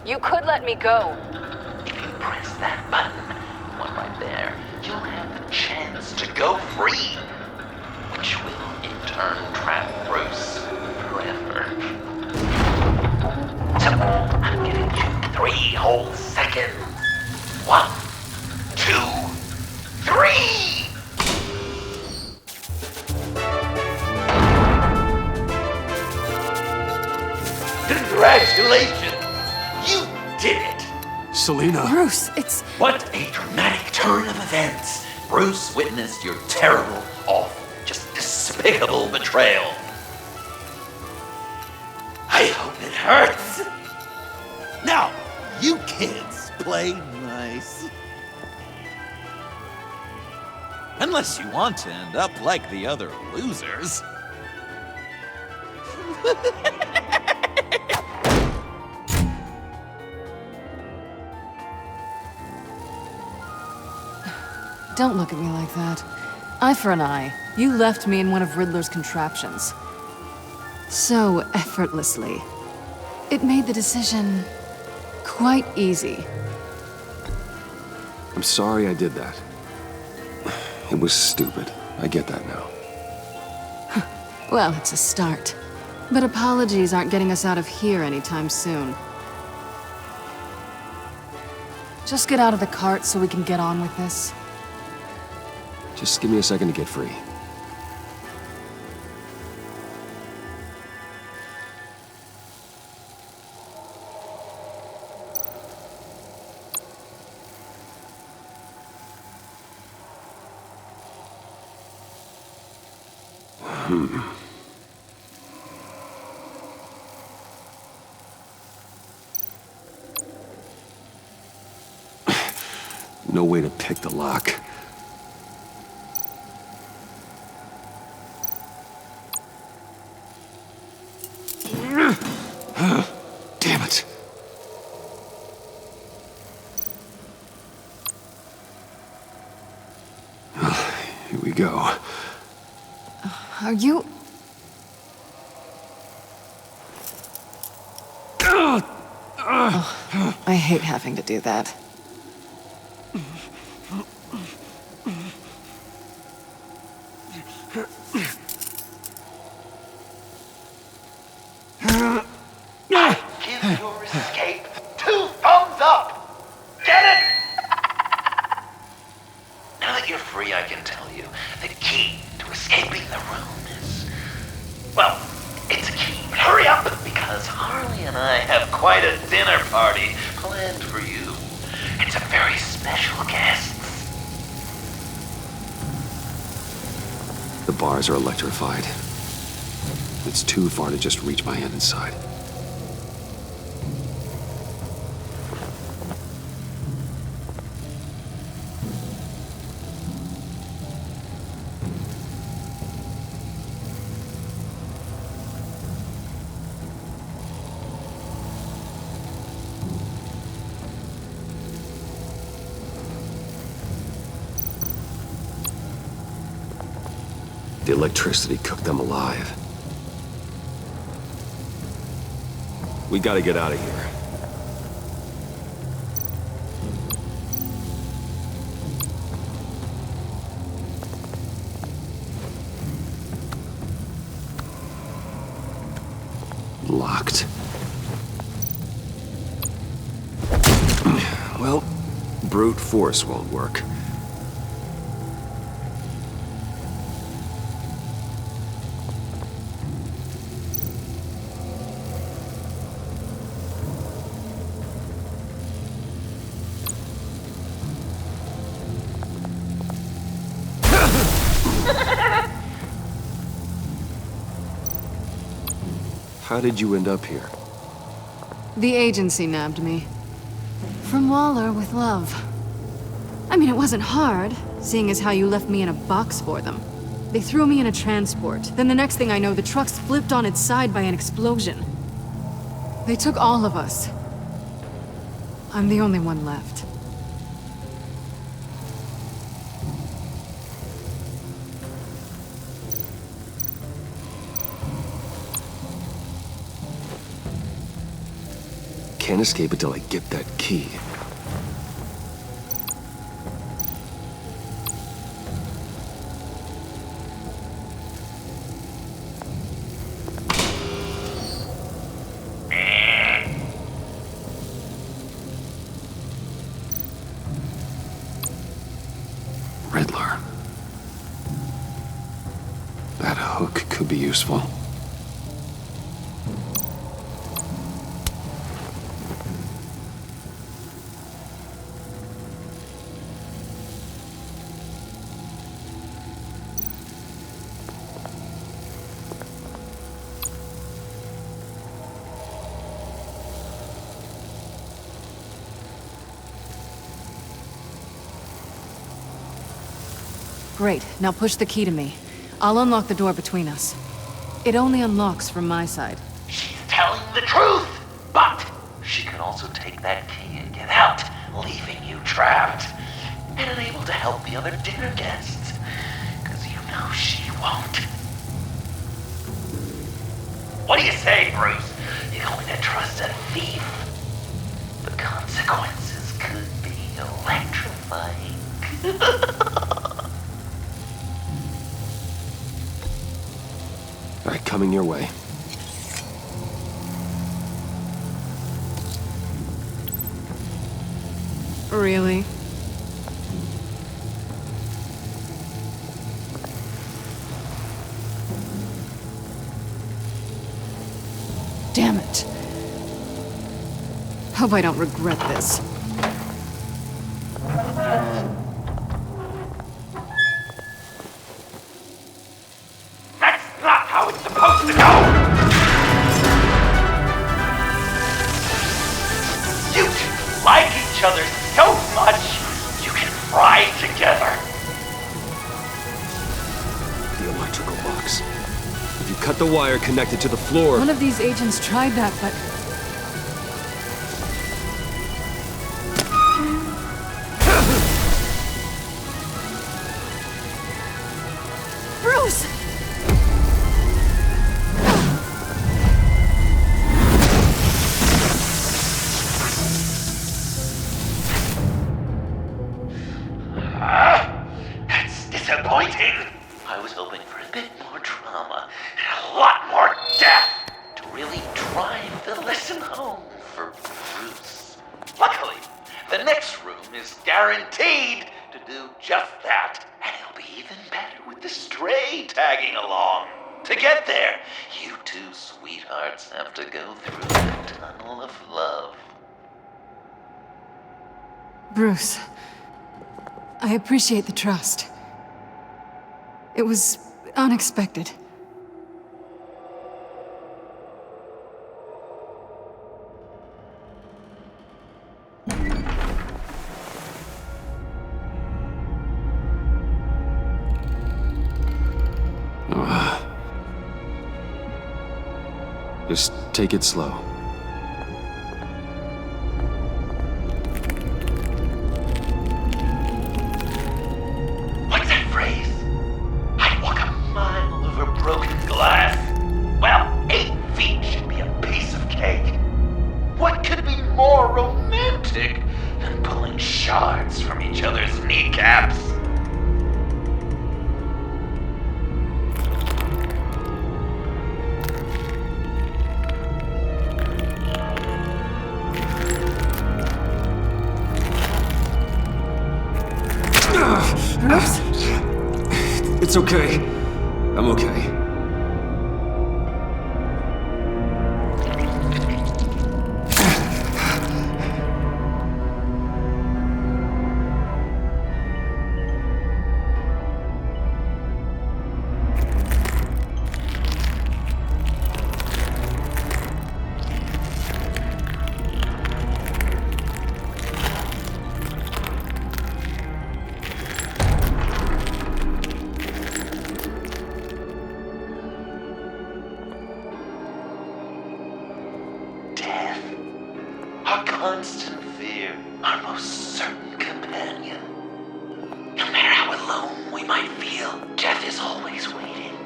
You could let me go. If you press that button, one right there, you'll have the chance to go free, which will in turn trap Bruce forever. So, I'm giving you 3 whole seconds. 1, 2, 3! Congratulations! You did it! Selina. Bruce, it's... What a dramatic turn of events! Bruce witnessed your terrible, awful, just despicable betrayal. I hope it hurts! Now, you kids play nice. Unless you want to end up like the other losers. Don't look at me like that. Eye for an eye. You left me in one of Riddler's contraptions. So effortlessly. It made the decision quite easy. I'm sorry I did that. It was stupid. I get that now. Well, it's a start. But apologies aren't getting us out of here anytime soon. Just get out of the cart so we can get on with this. Just give me a second to get free. No way to pick the lock. Damn it. Are you... Oh, I hate having to do that. I give your escape 2 thumbs up! Get it? Now that you're free, I can tell you the key to escaping the room is... well, it's a key. But hurry up, because Harley and I have quite a dinner party planned for you. And some very special guests. The bars are electrified. It's too far to just reach my hand inside. The electricity cooked them alive. We gotta get out of here. Locked. Well, brute force won't work. How did you end up here? The agency nabbed me. From Waller with love. I mean, it wasn't hard, seeing as how you left me in a box for them. They threw me in a transport. Then the next thing I know, the truck's flipped on its side by an explosion. They took all of us. I'm the only one left. Can't escape until I get that key. Riddler. That hook could be useful. Great, now push the key to me. I'll unlock the door between us. It only unlocks from my side. She's telling the truth! But she can also take that key and get out, leaving you trapped. And unable to help the other dinner guests. Because you know she won't. What do you say, Bruce? You're going to trust a thief? The consequences could be electrifying. All right, coming your way. Really? Damn it. Hope I don't regret this. That's not how it's supposed to go! You two like each other so much, you can fry together. The electrical box. If you cut the wire connected to the floor... One of these agents tried that, but... Bruce! death to really drive the lesson home for Bruce. Luckily, the next room is guaranteed to do just that, and it'll be even better with the stray tagging along. To get there, you two sweethearts have to go through the tunnel of love. Bruce, I appreciate the trust. It was unexpected. Just take it slow. What's that phrase? I'd walk a mile over broken glass. Well, 8 feet should be a piece of cake. What could be more romantic than pulling shards from each other's kneecaps? Bruce? It's okay. I'm okay. Our constant fear, our most certain companion. No matter how alone we might feel, death is always waiting.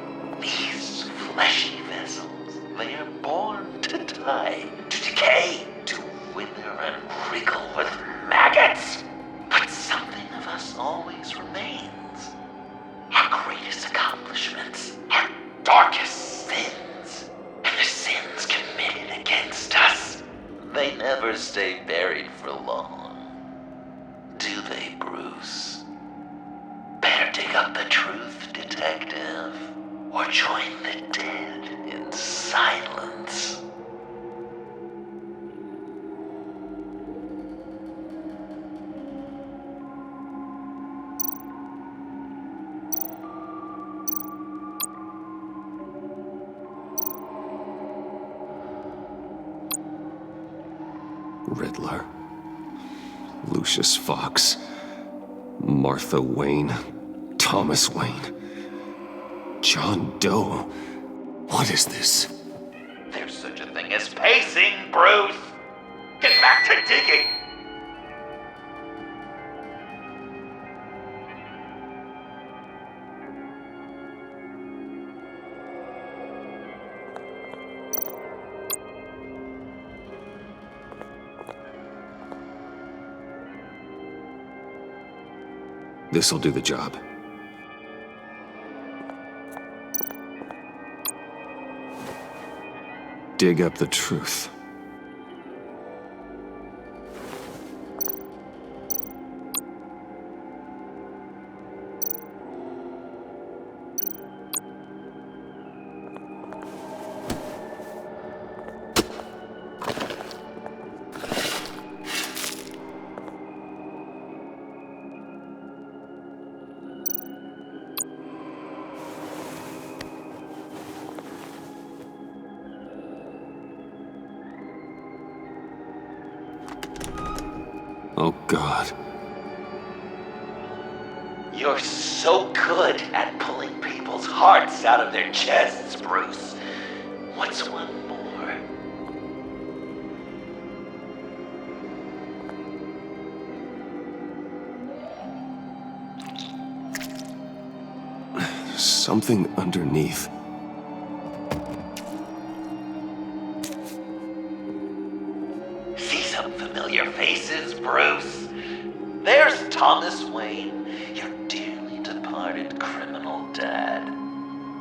These fleshy vessels, they are born to die, to decay, to wither and wriggle with maggots. But something of us always remains. Our greatest accomplishments, our darkest sins, and the sins committed against us. They never stay buried for long. Do they, Bruce? Better dig up the truth, detective, or join the dead in silence. Riddler, Lucius Fox, Martha Wayne, Thomas Wayne, John Doe. What is this? There's such a thing as pacing, Bruce! Get back to digging! This'll do the job. Dig up the truth. Oh, God. You're so good at pulling people's hearts out of their chests, Bruce. What's one more? Something underneath. See some familiar faces, Bruce? There's Thomas Wayne, your dearly departed criminal dad.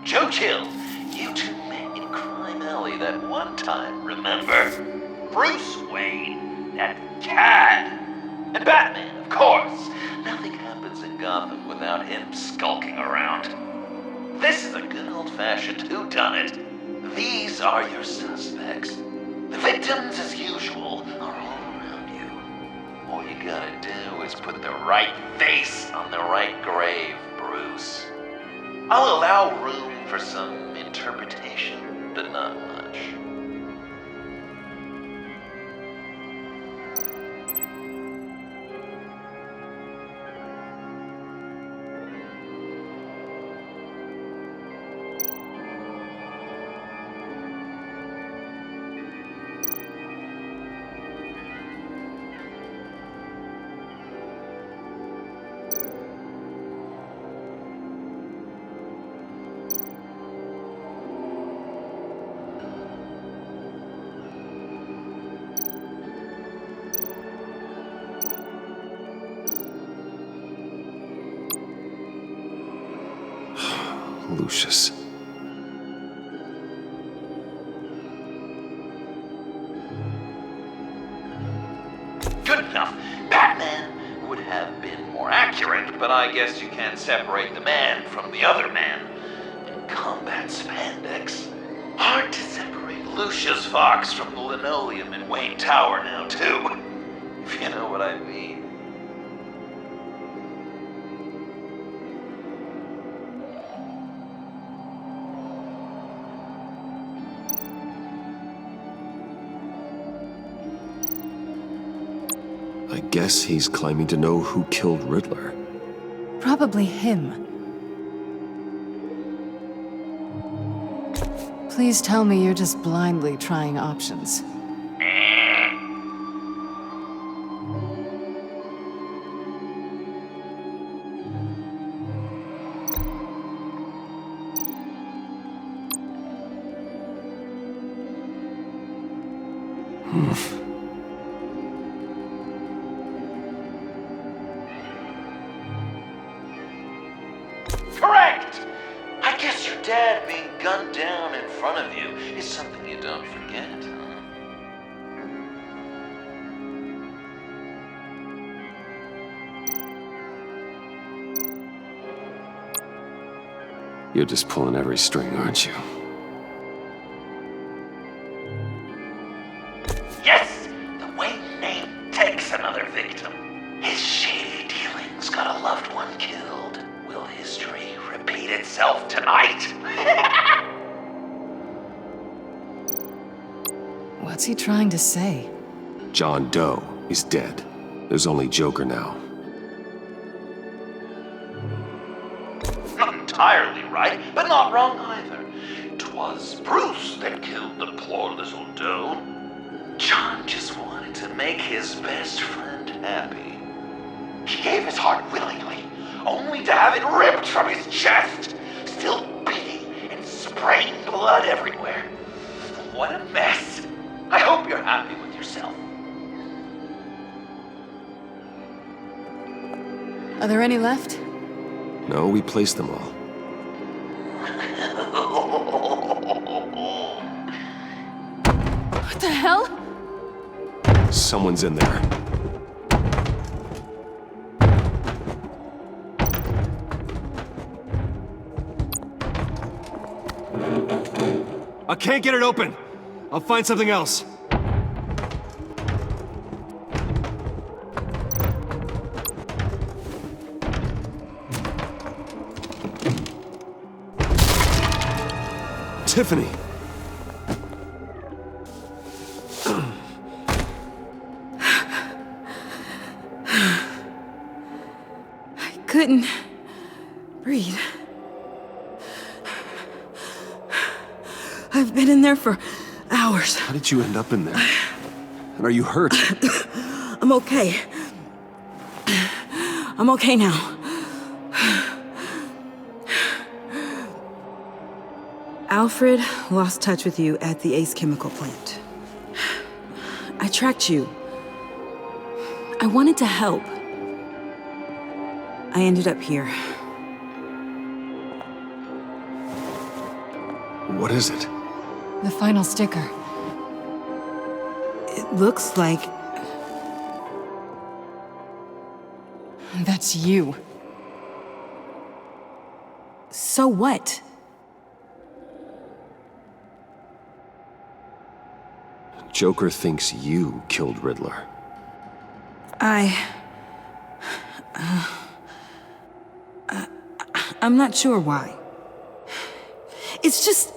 Joe Chill, you two met in crime that one time, remember? Bruce Wayne, that cad. And Batman, of course. Nothing happens in Gotham without him skulking around. This is a good old-fashioned whodunit. These are your suspects. The victims, as usual, are all around you. All you gotta do is put the right face on the right grave, Bruce. I'll allow room for some interpretation, but not much. Lucius. Good enough. Batman would have been more accurate, but I guess you can't separate the man from the other man. In combat spandex. Hard to separate Lucius Fox from the linoleum in Wayne Tower now, too. If you know what I mean. I guess he's claiming to know who killed Riddler. Probably him. Please tell me you're just blindly trying options. Correct! I guess your dad being gunned down in front of you is something you don't forget, huh? You're just pulling every string, aren't you? Yes! The Wayne name takes another victim. His shady dealings got a loved one killed. Will history repeat itself tonight? What's he trying to say? John Doe is dead. There's only Joker now. Not entirely right, but not wrong either. 'Twas Bruce that killed the poor little Doe. John just wanted to make his best friend happy. He gave his heart willingly, only to have it ripped from his chest, still beating and spraying blood everywhere. What a mess. I hope you're happy with yourself. Are there any left? No, we placed them all. What the hell? Someone's in there. I can't get it open. I'll find something else. Tiffany! I couldn't breathe. I've been in there for hours. How did you end up in there? And are you hurt? I'm okay. I'm okay now. Alfred lost touch with you at the Ace Chemical plant. I tracked you. I wanted to help. I ended up here. What is it? The final sticker. It looks like... That's you. So what? Joker thinks you killed Riddler. I'm not sure why. It's just...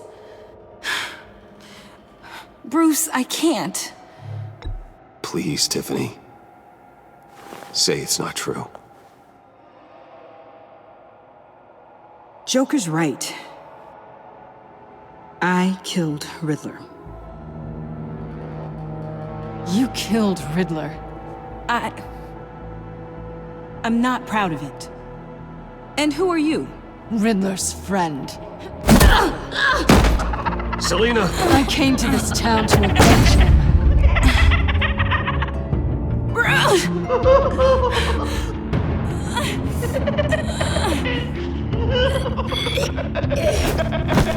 Bruce, I can't. Please, Tiffany. Say it's not true. Joker's right. I killed Riddler. You killed Riddler. I'm not proud of it. And who are you? Riddler's friend. Selina! I came to this town to avenge him.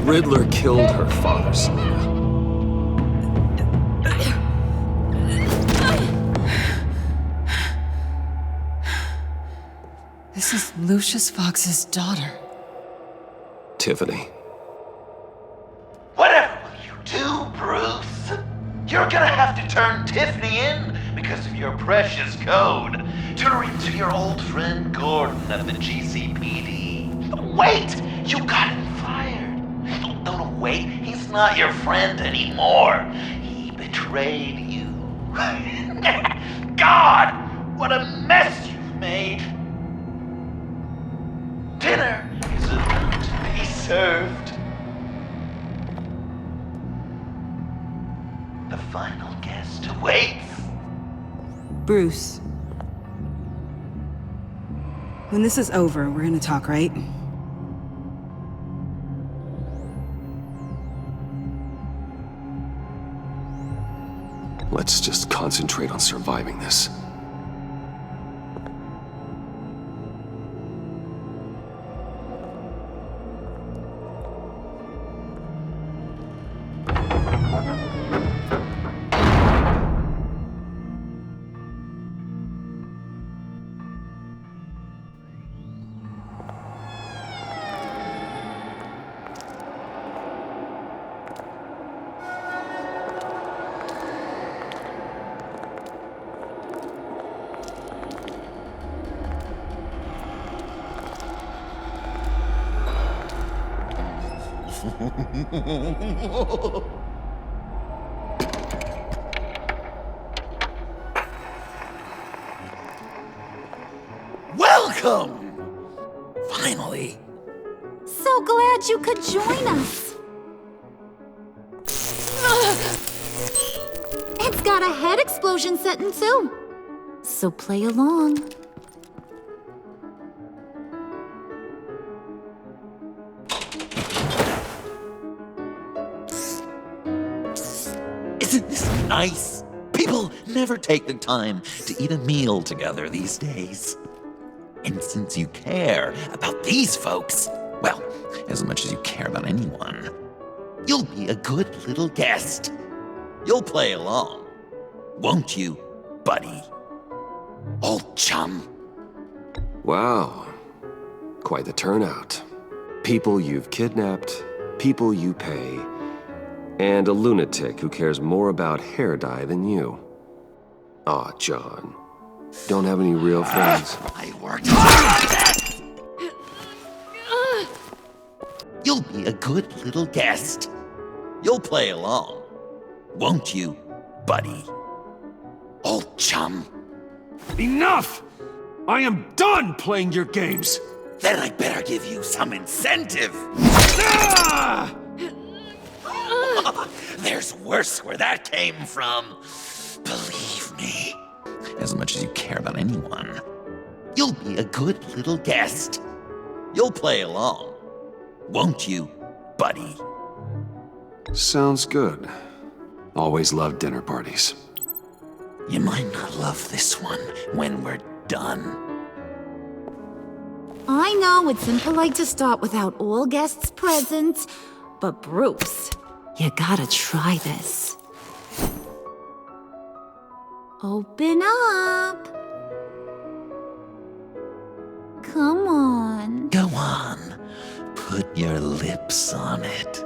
Riddler killed her father, Selina. This is Lucius Fox's daughter. Tiffany. Whatever will you do, Bruce? You're gonna have to turn Tiffany in because of your precious code. Turn her into your old friend Gordon of the GCPD. Wait! You got him fired. No, wait. He's not your friend anymore. He betrayed you. God! What a mess you've made. Dinner is about to be served. The final guest awaits. Bruce. When this is over, we're gonna talk, right? Let's just concentrate on surviving this. Welcome! Finally. So glad you could join us. It's got a head explosion setting too. So play along. Isn't this nice? People never take the time to eat a meal together these days. And since you care about these folks, well, as much as you care about anyone, you'll be a good little guest. You'll play along, won't you, buddy? Old chum. Wow. Quite the turnout. People you've kidnapped, people you pay, and a lunatic who cares more about hair dye than you. Aw, John. Don't have any real friends. I worked hard on that. You'll be a good little guest. You'll play along, won't you, buddy? Old chum. Enough! I am done playing your games! Then I better give you some incentive. Ah! There's worse where that came from. Believe me, as much as you care about anyone, you'll be a good little guest. You'll play along, won't you, buddy? Sounds good. Always loved dinner parties. You might not love this one when we're done. I know it's impolite to start without all guests present, but Bruce, You gotta try this. Open up. Come on. Go on. Put your lips on it.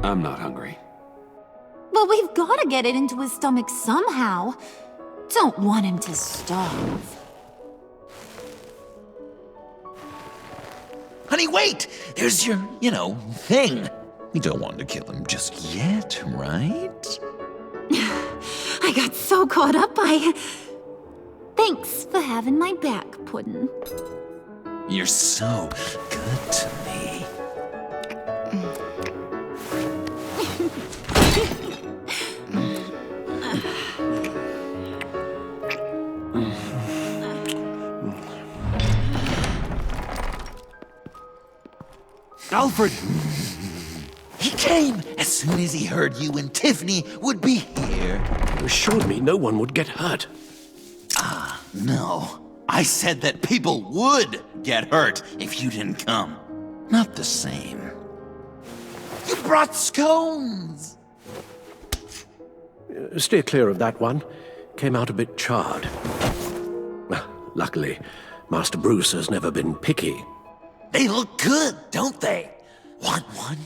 I'm not hungry. But we've gotta get it into his stomach somehow. Don't want him to starve. Honey, wait! There's your, thing. You don't want to kill him just yet, right? I got so caught up by... Thanks for having my back, Puddin'. You're so good to me. Alfred! He came as soon as he heard you and Tiffany would be here. You assured me no one would get hurt. No. I said that people would get hurt if you didn't come. Not the same. You brought scones! Steer clear of that one. Came out a bit charred. Luckily, Master Bruce has never been picky. They look good, don't they? Want one?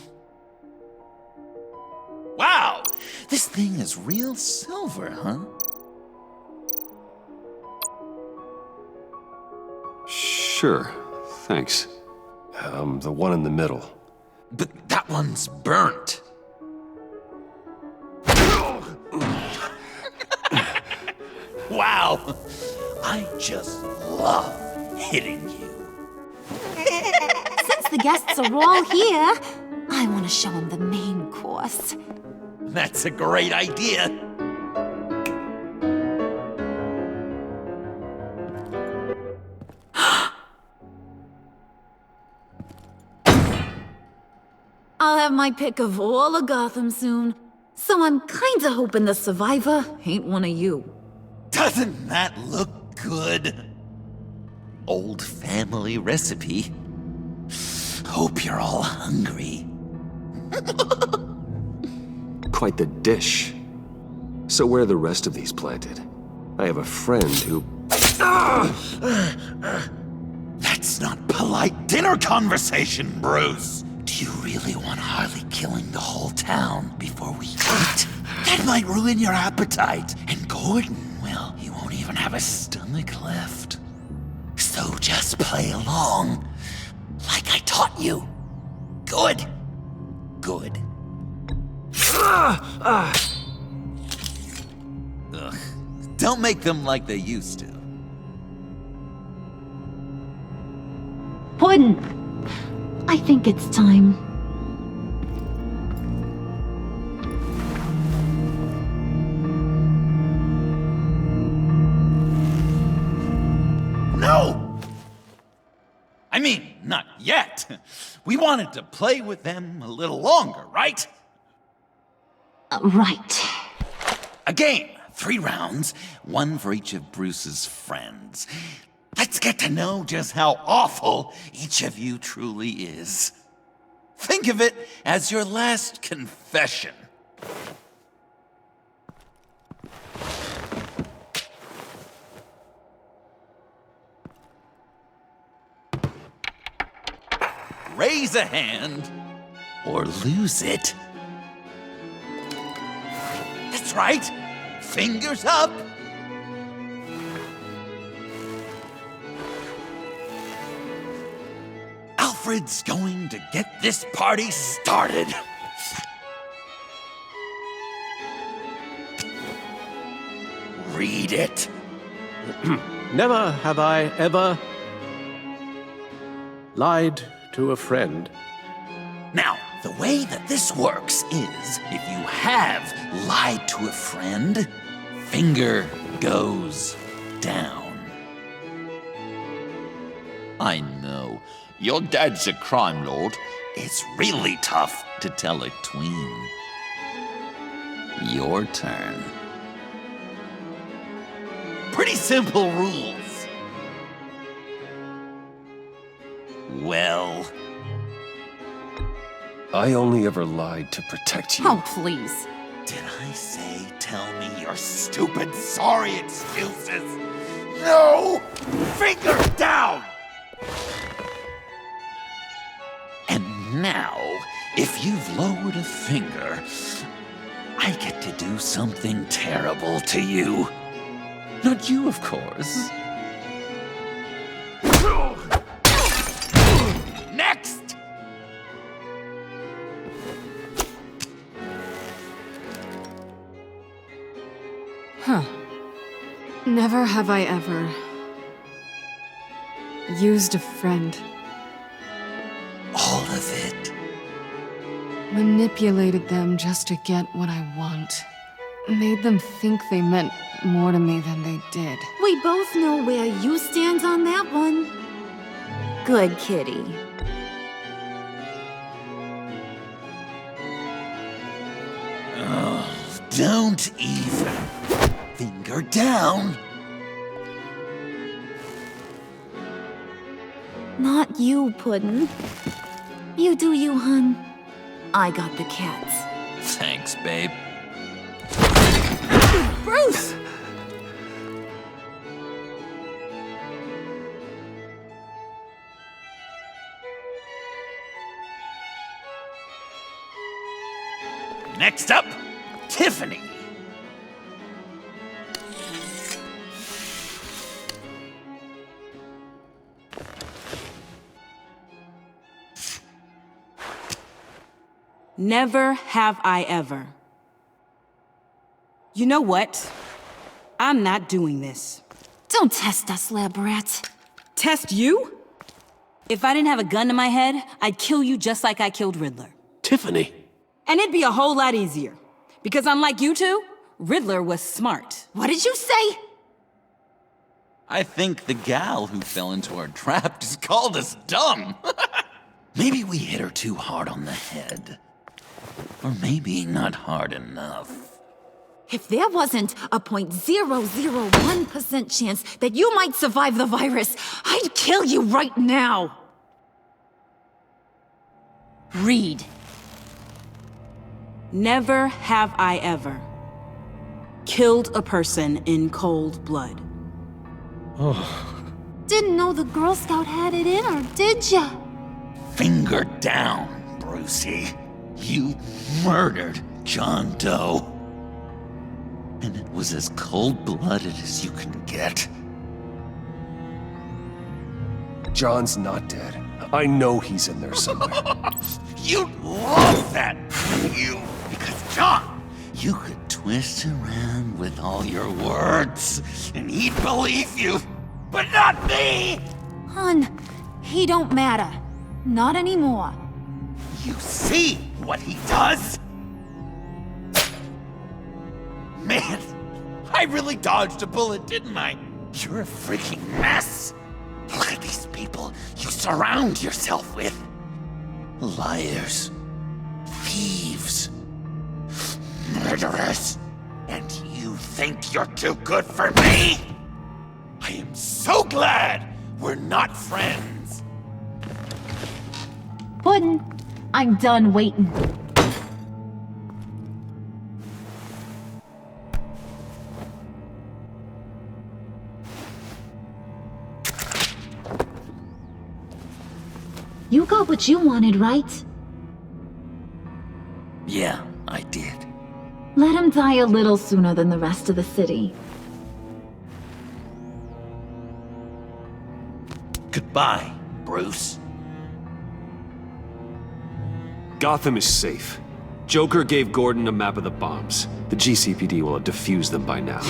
Wow! This thing is real silver, huh? Sure, thanks. The one in the middle. But that one's burnt. Wow! I just love hitting you. Since the guests are all here, I want to show them the main course. That's a great idea. I'll have my pick of all of Gotham soon, so I'm kinda hoping the survivor ain't one of you. Doesn't that look good? Old family recipe. Hope you're all hungry. Quite the dish. So where are the rest of these planted? I have a friend who... That's not polite dinner conversation, Bruce. Do you really want Harley killing the whole town before we eat? That might ruin your appetite. And Gordon, well, he won't even have a stomach left. So just play along, like I taught you. Good. Good. Ugh. Don't make them like they used to. Puddin', I think it's time. No! I mean, not yet. We wanted to play with them a little longer, right? Right. A game, 3 rounds, 1 for each of Bruce's friends. Let's get to know just how awful each of you truly is. Think of it as your last confession. Raise a hand, or lose it. That's right. Fingers up. Alfred's going to get this party started. Read it. Never have I ever lied to a friend. Now, the way that this works is, if you have lied to a friend, finger goes down. I know, your dad's a crime lord. It's really tough to tell a tween. Your turn. Pretty simple rules. Well, I only ever lied to protect you. Oh, please. Did I say tell me your stupid sorry excuses? No! Finger down! And now, if you've lowered a finger, I get to do something terrible to you. Not you, of course. Next! Huh. Never have I ever used a friend. All of it. Manipulated them just to get what I want. Made them think they meant more to me than they did. We both know where you stand on that one. Good kitty. Oh, don't even. Finger down. Not you, Puddin'. You do you, hun. I got the cats. Thanks, babe. Bruce! Next up, Tiffany. Never have I ever. You know what? I'm not doing this. Don't test us, lab rat. Test you? If I didn't have a gun to my head, I'd kill you just like I killed Riddler. Tiffany. And it'd be a whole lot easier. Because unlike you two, Riddler was smart. What did you say? I think the gal who fell into our trap just called us dumb. Maybe we hit her too hard on the head. Or maybe not hard enough. If there wasn't a 0.001% chance that you might survive the virus, I'd kill you right now. Read. Never have I ever killed a person in cold blood. Didn't know the Girl Scout had it in her, did ya? Finger down, Brucey. You murdered John Doe. And it was as cold-blooded as you can get. John's not dead. I know he's in there somewhere. You'd love that, you. Because, John, you could twist around with all your words, and he'd believe you. But not me! Hun, he don't matter. Not anymore. You see what he does? Man, I really dodged a bullet, didn't I? You're a freaking mess. Look at these people you surround yourself with. Liars, thieves, murderers. And you think you're too good for me? I am so glad we're not friends. Puddin', I'm done waiting. You got what you wanted, right? Yeah, I did. Let him die a little sooner than the rest of the city. Goodbye, Bruce. Gotham is safe. Joker gave Gordon a map of the bombs. The GCPD will have defused them by now.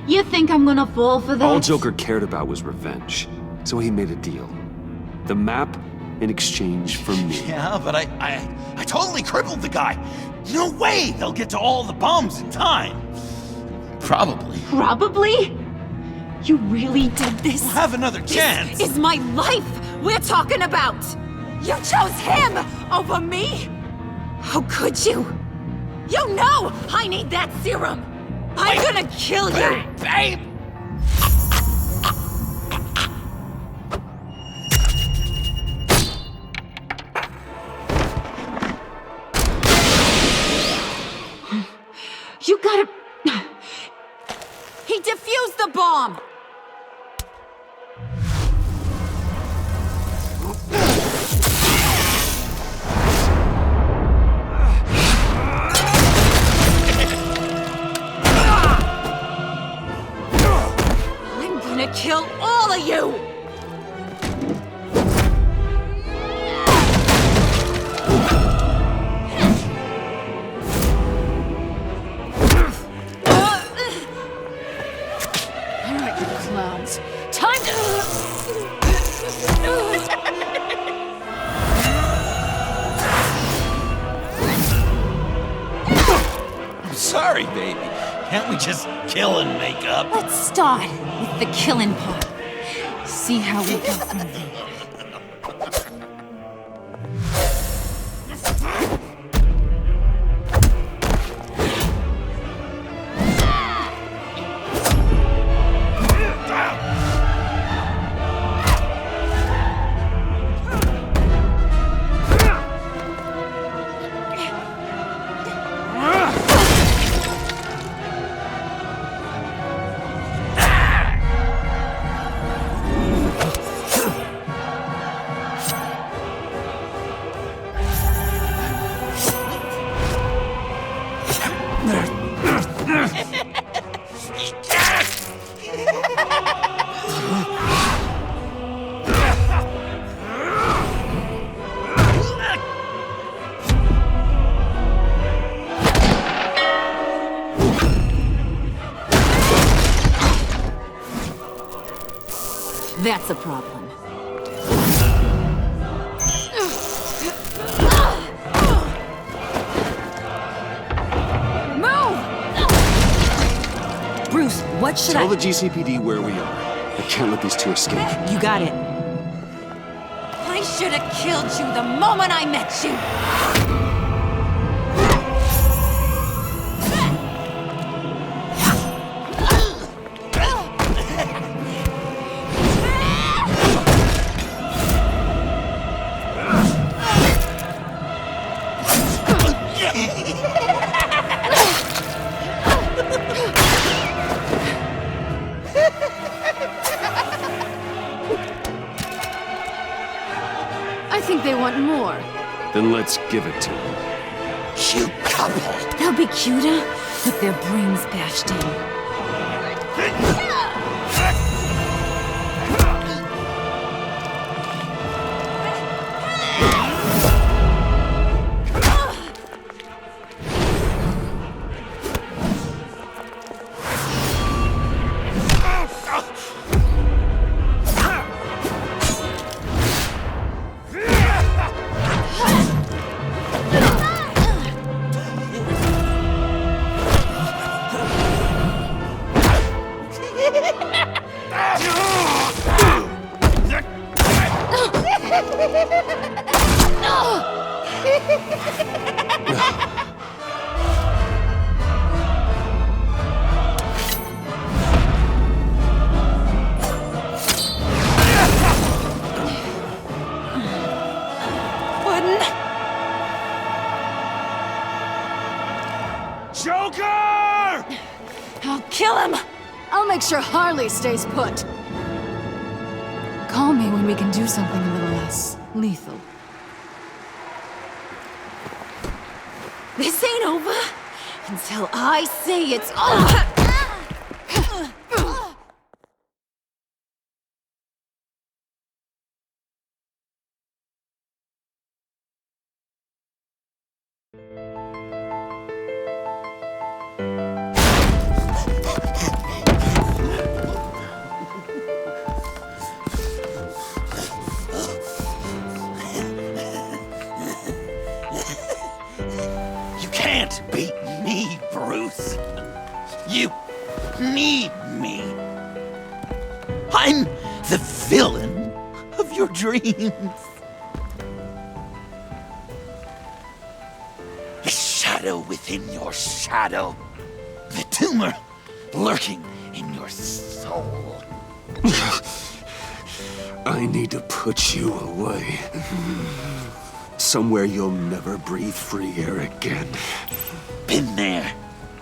You think I'm gonna fall for that? All Joker cared about was revenge, so he made a deal. The map in exchange for me. Yeah, but I totally crippled the guy. No way they'll get to all the bombs in time. Probably. Probably? You really did this? We'll have another chance. This is my life we're talking about. You chose him over me? How could you? You know I need that serum. I'm gonna kill you. Babe! You gotta... He defused the bomb! I'm gonna kill all of you! Time to... I'm sorry, baby. Can't we just kill and make up? Let's start with the killing part. See how we go from there. That's a problem. Move! Bruce, what should Tell the GCPD where we are. I can't let these two escape. You got it. I should have killed you the moment I met you! I think they want more. Then let's give it to them. Cute couple. They'll be cuter with their brains bashed in. Joker! I'll kill him! I'll make sure Harley stays put. Call me when we can do something a little less lethal. This ain't over until I say it's over! You can't beat me, Bruce. You need me. I'm the villain of your dreams. The shadow within your shadow. The tumor lurking in your soul. I need to put you away. Somewhere you'll never breathe free air again. Been there,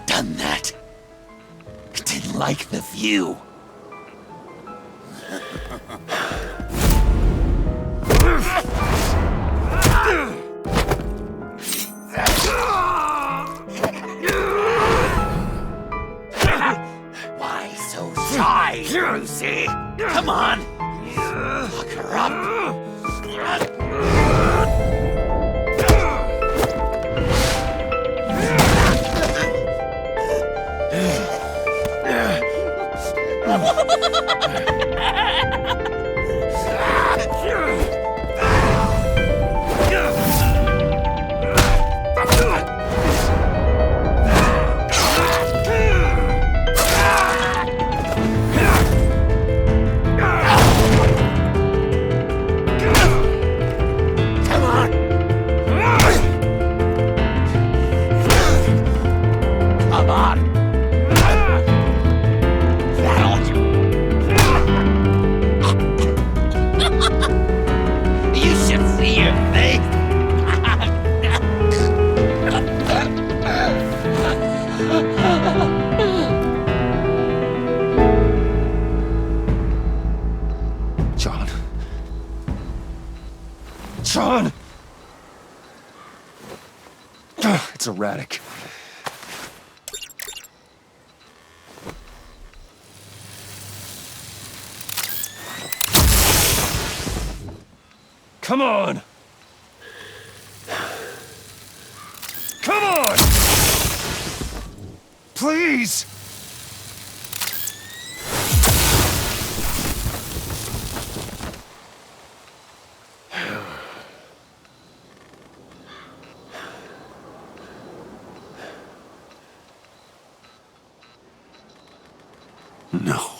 done done that. I didn't like the view. Why so shy, Lucy? Come on! Lock her up! John! It's erratic. Come on! Come on! Please! No.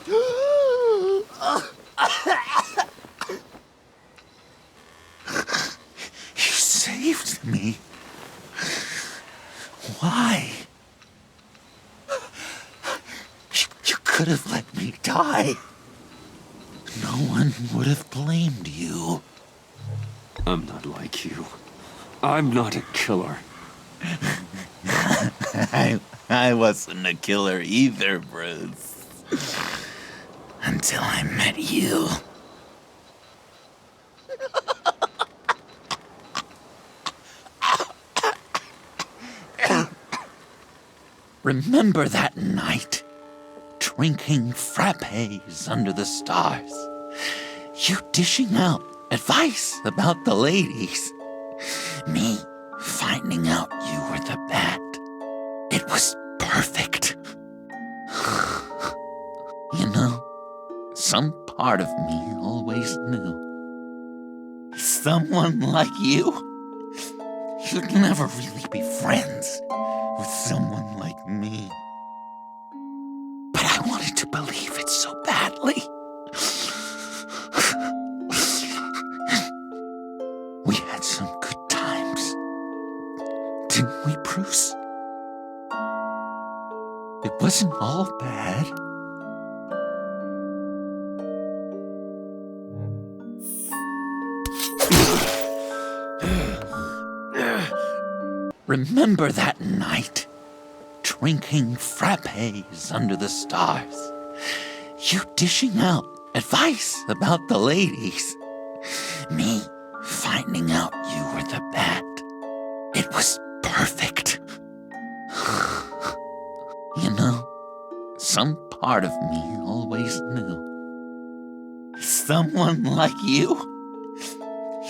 You saved me. Why? You could have let me die. No one would have blamed you. I'm not like you. I'm not a killer. I wasn't a killer either, Bruce. Until I met you. Remember that night? Drinking frappes under the stars. You dishing out advice about the ladies. Me finding out you were the Bat. It was perfect. You know, some part of me always knew. Someone like you, you'd never really be friends with someone like me. But I wanted to believe it so badly. We had some good times, didn't we, Bruce? It wasn't all bad. Remember that night? Drinking frappes under the stars. You dishing out advice about the ladies. Me finding out you were the Bat. It was perfect. You know, some part of me always knew. Someone like you,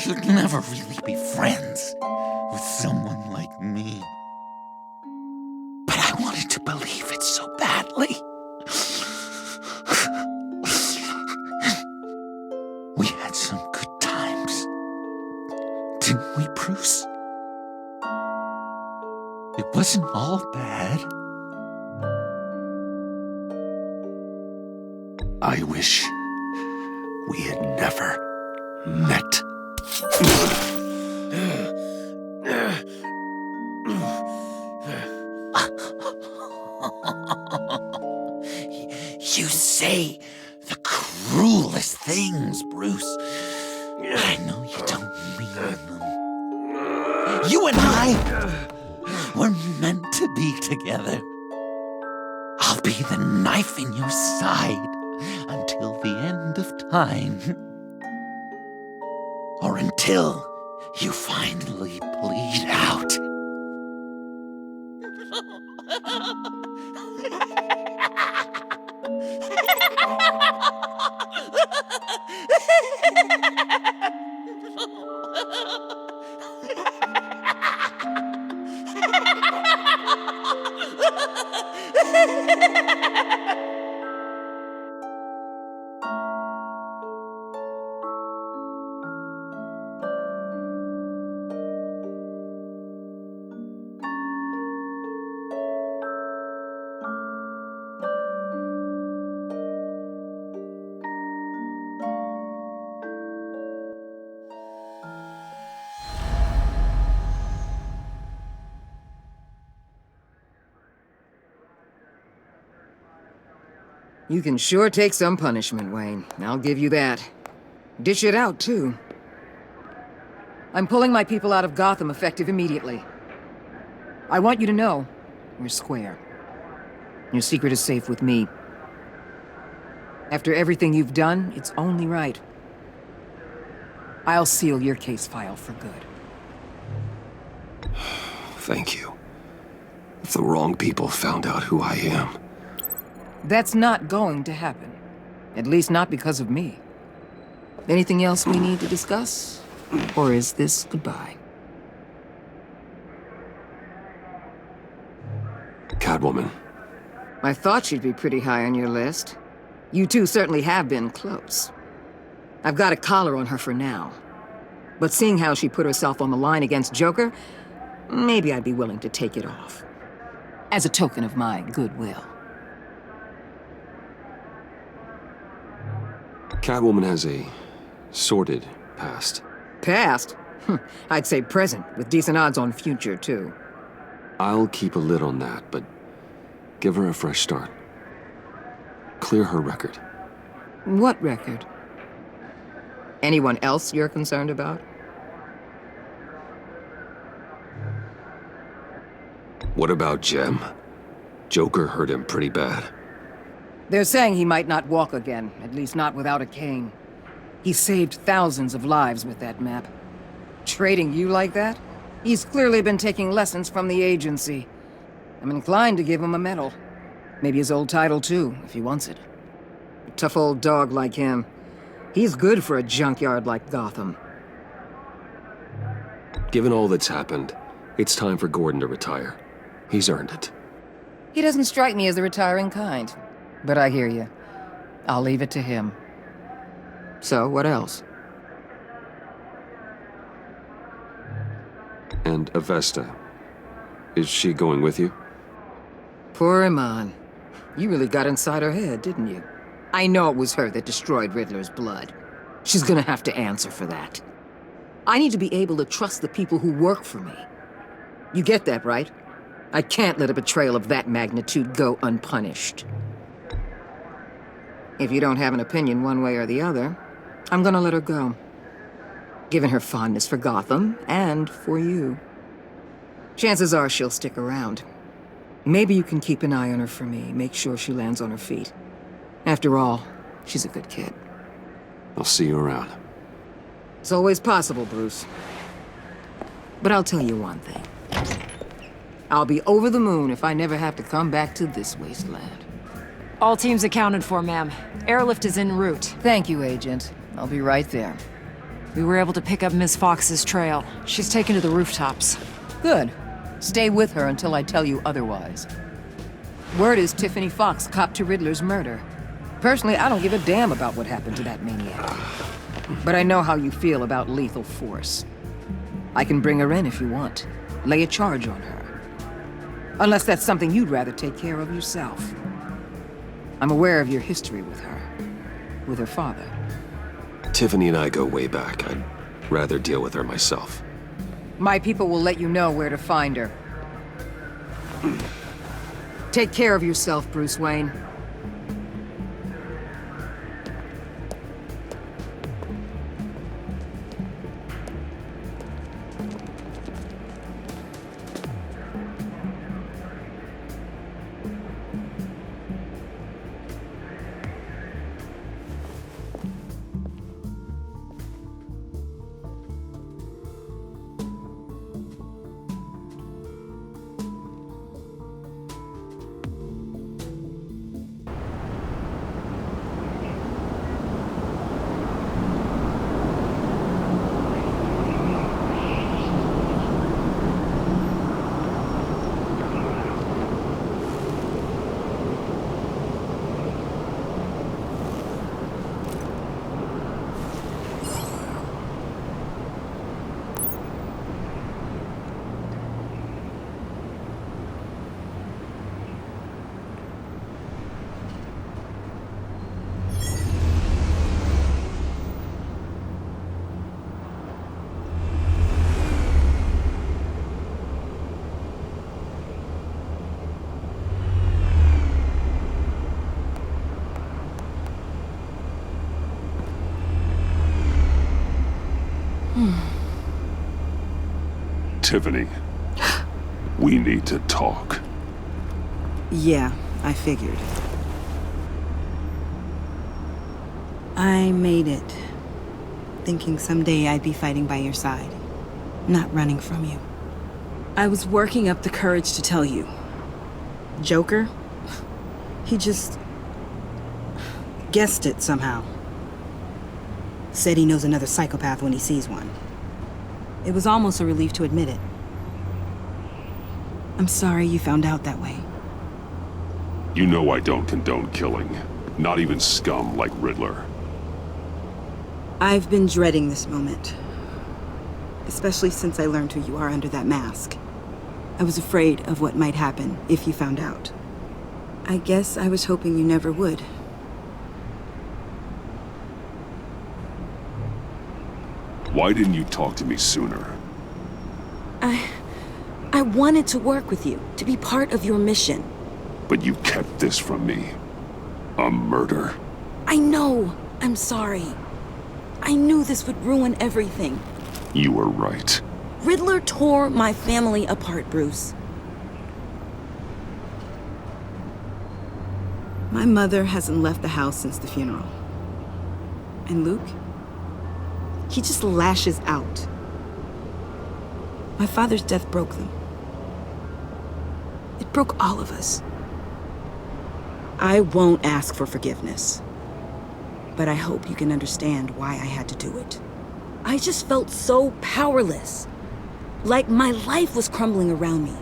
you'd never really be friends with someone like me. But I wanted to believe it so badly. We had some good times, didn't we, Bruce? It wasn't all bad. I wish we had never met. You say the cruelest things, Bruce. I know you don't mean them. You and I were meant to be together. I'll be the knife in your side until the end of time. Or until you finally bleed out. You can sure take some punishment, Wayne. I'll give you that. Dish it out, too. I'm pulling my people out of Gotham effective immediately. I want you to know, we're square. Your secret is safe with me. After everything you've done, it's only right. I'll seal your case file for good. Thank you. If the wrong people found out who I am... That's not going to happen. At least not because of me. Anything else we need to discuss? Or is this goodbye? Catwoman. I thought she'd be pretty high on your list. You two certainly have been close. I've got a collar on her for now. But seeing how she put herself on the line against Joker, maybe I'd be willing to take it off. As a token of my goodwill. Catwoman has a sordid past. Past? I'd say present, with decent odds on future, too. I'll keep a lid on that, but give her a fresh start. Clear her record. What record? Anyone else you're concerned about? What about Jem? Joker hurt him pretty bad. They're saying he might not walk again, at least not without a cane. He saved thousands of lives with that map. Trading you like that? He's clearly been taking lessons from the agency. I'm inclined to give him a medal. Maybe his old title too, if he wants it. A tough old dog like him. He's good for a junkyard like Gotham. Given all that's happened, it's time for Gordon to retire. He's earned it. He doesn't strike me as the retiring kind. But I hear you. I'll leave it to him. So, what else? And Avesta. Is she going with you? Poor Iman. You really got inside her head, didn't you? I know it was her that destroyed Riddler's blood. She's gonna have to answer for that. I need to be able to trust the people who work for me. You get that, right? I can't let a betrayal of that magnitude go unpunished. If you don't have an opinion one way or the other, I'm gonna let her go. Given her fondness for Gotham, and for you. Chances are she'll stick around. Maybe you can keep an eye on her for me, make sure she lands on her feet. After all, she's a good kid. I'll see you around. It's always possible, Bruce. But I'll tell you one thing. I'll be over the moon if I never have to come back to this wasteland. All teams accounted for, ma'am. Airlift is en route. Thank you, Agent. I'll be right there. We were able to pick up Miss Fox's trail. She's taken to the rooftops. Good. Stay with her until I tell you otherwise. Word is Tiffany Fox copped to Riddler's murder. Personally, I don't give a damn about what happened to that maniac. But I know how you feel about lethal force. I can bring her in if you want. Lay a charge on her. Unless that's something you'd rather take care of yourself. I'm aware of your history with her. With her father. Tiffany and I go way back. I'd rather deal with her myself. My people will let you know where to find her. Take care of yourself, Bruce Wayne. Tiffany, we need to talk. Yeah, I figured. I made it, thinking someday I'd be fighting by your side, not running from you. I was working up the courage to tell you. Joker? He just guessed it somehow. Said he knows another psychopath when he sees one. It was almost a relief to admit it. I'm sorry you found out that way. You know I don't condone killing. Not even scum like Riddler. I've been dreading this moment. Especially since I learned who you are under that mask. I was afraid of what might happen if you found out. I guess I was hoping you never would. Why didn't you talk to me sooner? I wanted to work with you, to be part of your mission. But you kept this from me. A murder. I know. I'm sorry. I knew this would ruin everything. You were right. Riddler tore my family apart, Bruce. My mother hasn't left the house since the funeral. And Luke? He just lashes out. My father's death broke them. It broke all of us. I won't ask for forgiveness. But I hope you can understand why I had to do it. I just felt so powerless. Like my life was crumbling around me.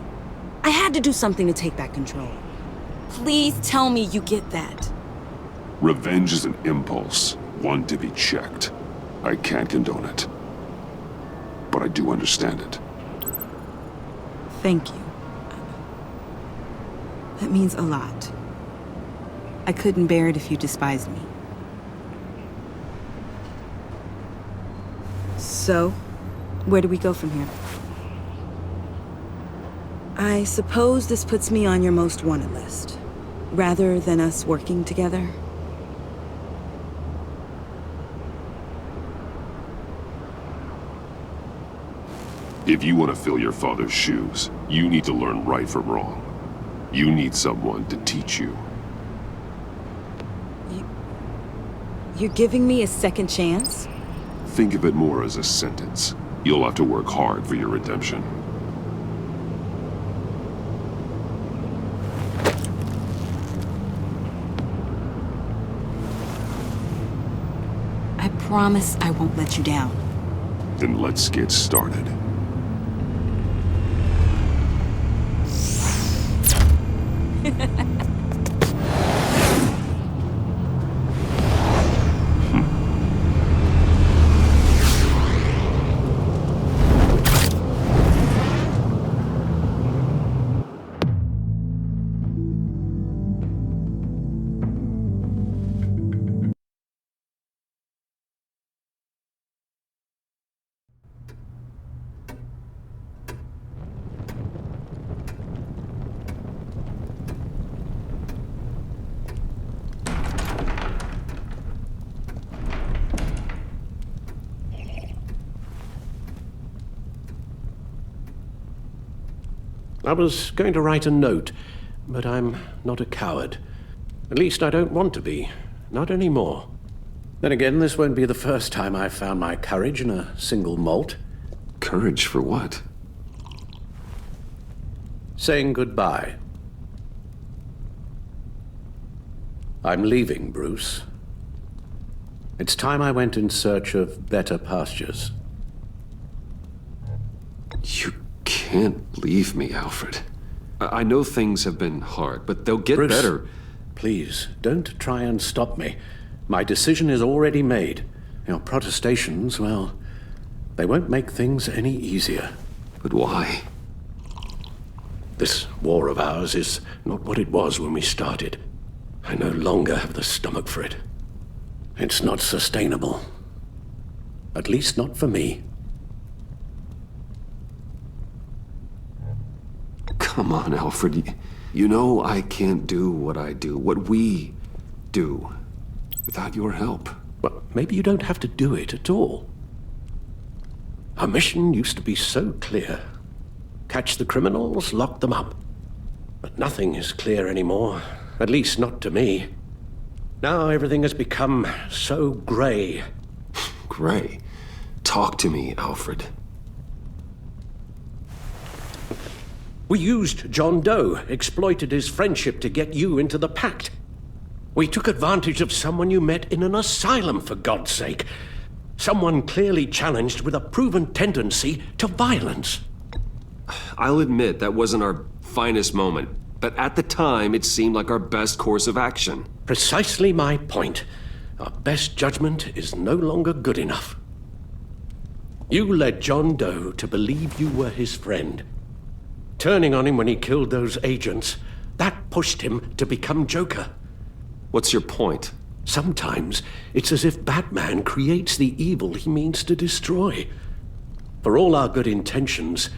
I had to do something to take back control. Please tell me you get that. Revenge is an impulse, one to be checked. I can't condone it. But I do understand it. Thank you. That means a lot. I couldn't bear it if you despised me. So, where do we go from here? I suppose this puts me on your most wanted list, rather than us working together. If you want to fill your father's shoes, you need to learn right from wrong. You need someone to teach you. You're giving me a second chance? Think of it more as a sentence. You'll have to work hard for your redemption. I promise I won't let you down. Then let's get started. I was going to write a note, but I'm not a coward. At least I don't want to be. Not anymore. Then again, this won't be the first time I've found my courage in a single malt. Courage for what? Saying goodbye. I'm leaving, Bruce. It's time I went in search of better pastures. You can't leave me, Alfred. I know things have been hard, but they'll get Bruce, better. Please, don't try and stop me. My decision is already made. Your protestations, well, they won't make things any easier. But why? This war of ours is not what it was when we started. I no longer have the stomach for it. It's not sustainable. At least not for me. Come on, Alfred. You know I can't do what I do, what we do, without your help. Well, maybe you don't have to do it at all. Our mission used to be so clear. Catch the criminals, lock them up. But nothing is clear anymore, at least not to me. Now everything has become so gray. Gray? Talk to me, Alfred. We used John Doe, exploited his friendship to get you into the Pact. We took advantage of someone you met in an asylum, for God's sake. Someone clearly challenged with a proven tendency to violence. I'll admit that wasn't our finest moment, but at the time it seemed like our best course of action. Precisely my point. Our best judgment is no longer good enough. You led John Doe to believe you were his friend. Turning on him when he killed those agents, that pushed him to become Joker. What's your point? Sometimes it's as if Batman creates the evil he means to destroy. For all our good intentions,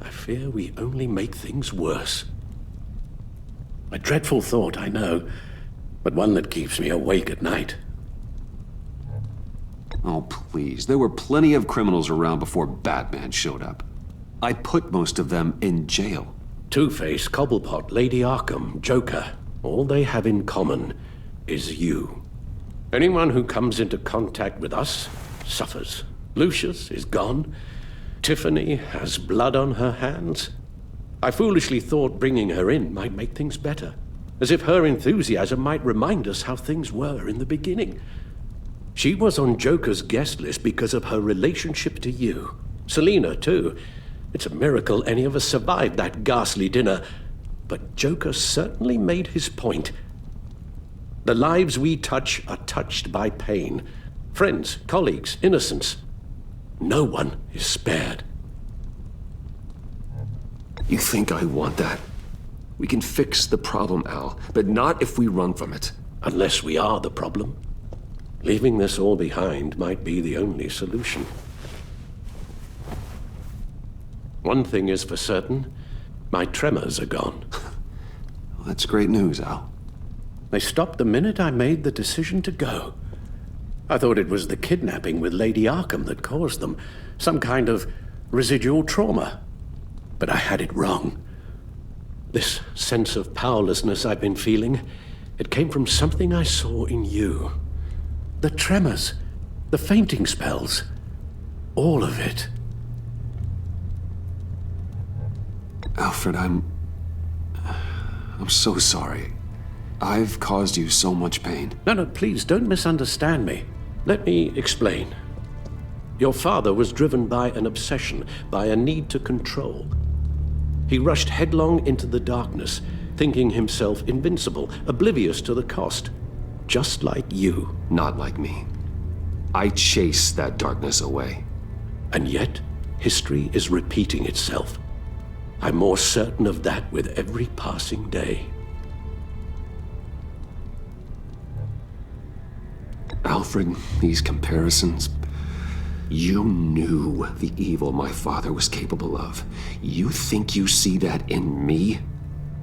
I fear we only make things worse. A dreadful thought, I know, but one that keeps me awake at night. Oh, please. There were plenty of criminals around before Batman showed up. I put most of them in jail. Two-Face, Cobblepot, Lady Arkham, Joker, all they have in common is you. Anyone who comes into contact with us suffers. Lucius is gone. Tiffany has blood on her hands. I foolishly thought bringing her in might make things better, as if her enthusiasm might remind us how things were in the beginning. She was on Joker's guest list because of her relationship to you. Selina, too. It's a miracle any of us survived that ghastly dinner. But Joker certainly made his point. The lives we touch are touched by pain. Friends, colleagues, innocents. No one is spared. You think I want that? We can fix the problem, Al, but not if we run from it. Unless we are the problem. Leaving this all behind might be the only solution. One thing is for certain, my tremors are gone. Well, that's great news, Al. They stopped the minute I made the decision to go. I thought it was the kidnapping with Lady Arkham that caused them, some kind of residual trauma. But I had it wrong. This sense of powerlessness I've been feeling, it came from something I saw in you. The tremors, the fainting spells, all of it. Alfred, I'm so sorry. I've caused you so much pain. No, please, don't misunderstand me. Let me explain. Your father was driven by an obsession, by a need to control. He rushed headlong into the darkness, thinking himself invincible, oblivious to the cost. Just like you. Not like me. I chased that darkness away. And yet, history is repeating itself. I'm more certain of that with every passing day. Alfred, these comparisons... You knew the evil my father was capable of. You think you see that in me?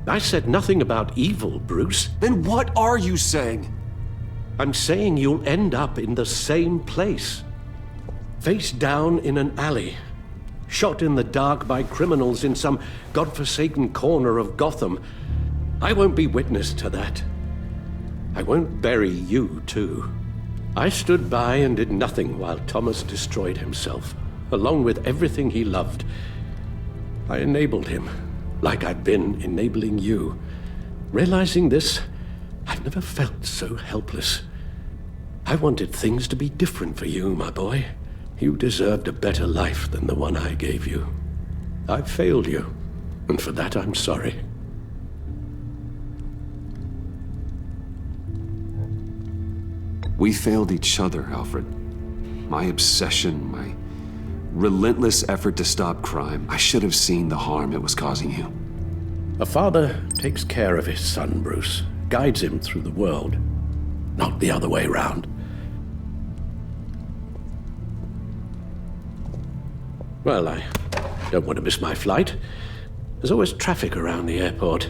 I said nothing about evil, Bruce. Then what are you saying? I'm saying you'll end up in the same place. Face down in an alley. Shot in the dark by criminals in some godforsaken corner of Gotham. I won't be witness to that. I won't bury you, too. I stood by and did nothing while Thomas destroyed himself, along with everything he loved. I enabled him, like I'd been enabling you. Realizing this, I've never felt so helpless. I wanted things to be different for you, my boy. You deserved a better life than the one I gave you. I failed you, and for that I'm sorry. We failed each other, Alfred. My obsession, my relentless effort to stop crime. I should have seen the harm it was causing you. A father takes care of his son, Bruce. Guides him through the world. Not the other way around. Well, I don't want to miss my flight. There's always traffic around the airport.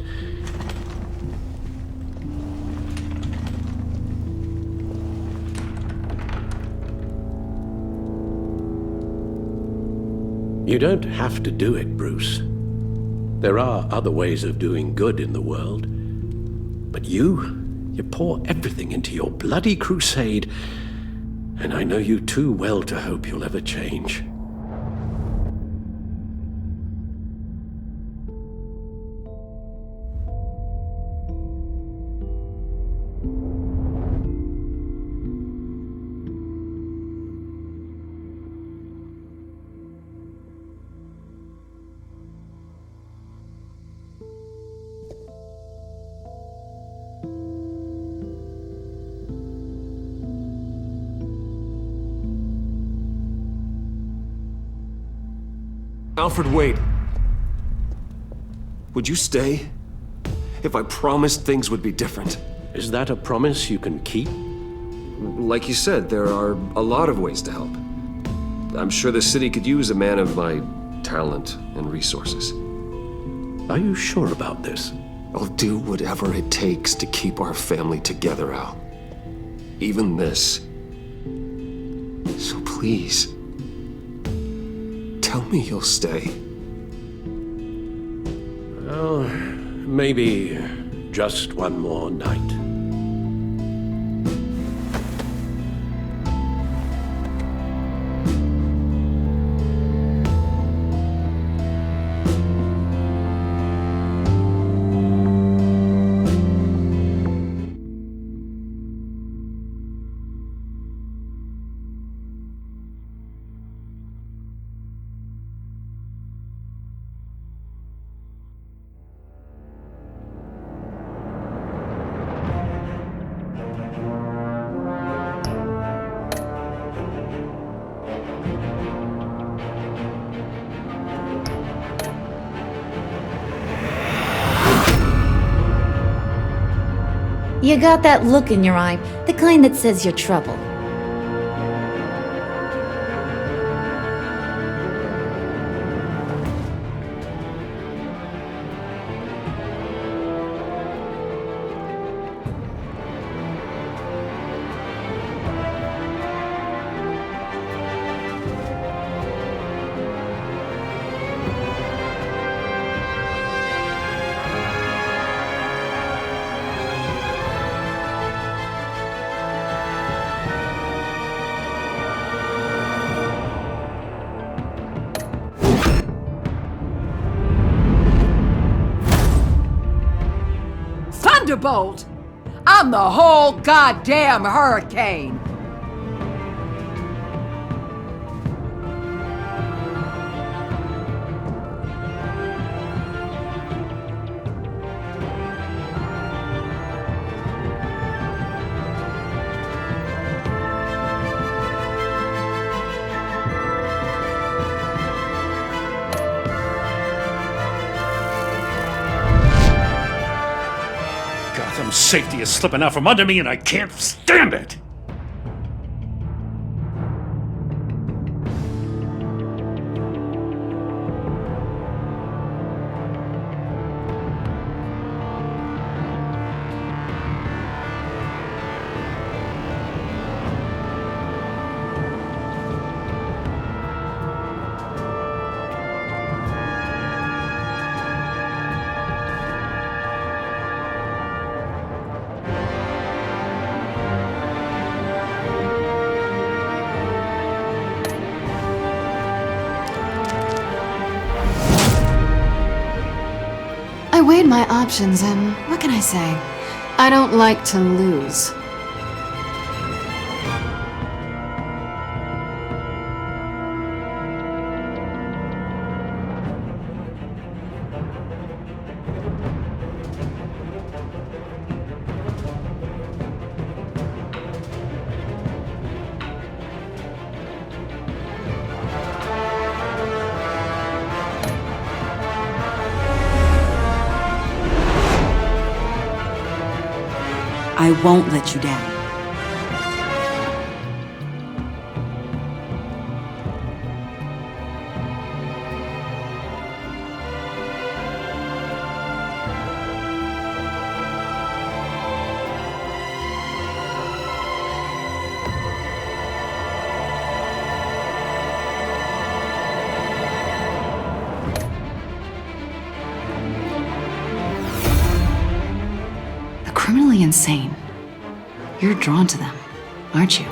You don't have to do it, Bruce. There are other ways of doing good in the world. But you pour everything into your bloody crusade, and I know you too well to hope you'll ever change. Alfred, wait. Would you stay? If I promised things would be different. Is that a promise you can keep? Like you said, there are a lot of ways to help. I'm sure the city could use a man of my talent and resources. Are you sure about this? I'll do whatever it takes to keep our family together, Al. Even this. So please, tell me you'll stay. Well, maybe just one more night. You got that look in your eye, the kind that says you're trouble. Thunderbolt! I'm the whole goddamn hurricane! Gotham's safety is slipping out from under me and I can't stand it! I weighed my options and what can I say? I don't like to lose. I won't let you down. really insane. You're drawn to them, aren't you?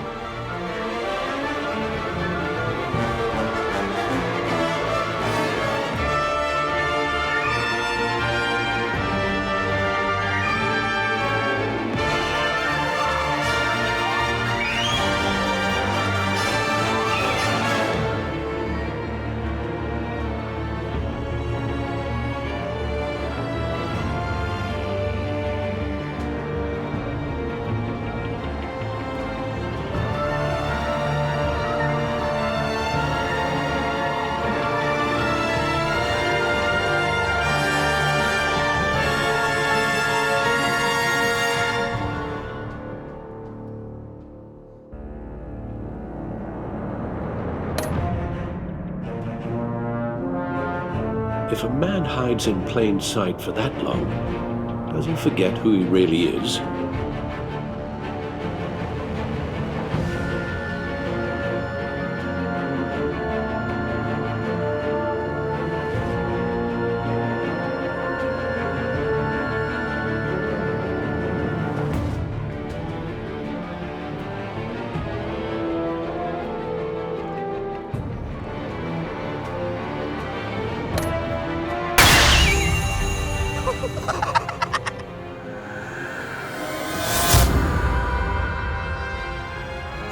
If a man hides in plain sight for that long, does he forget who he really is?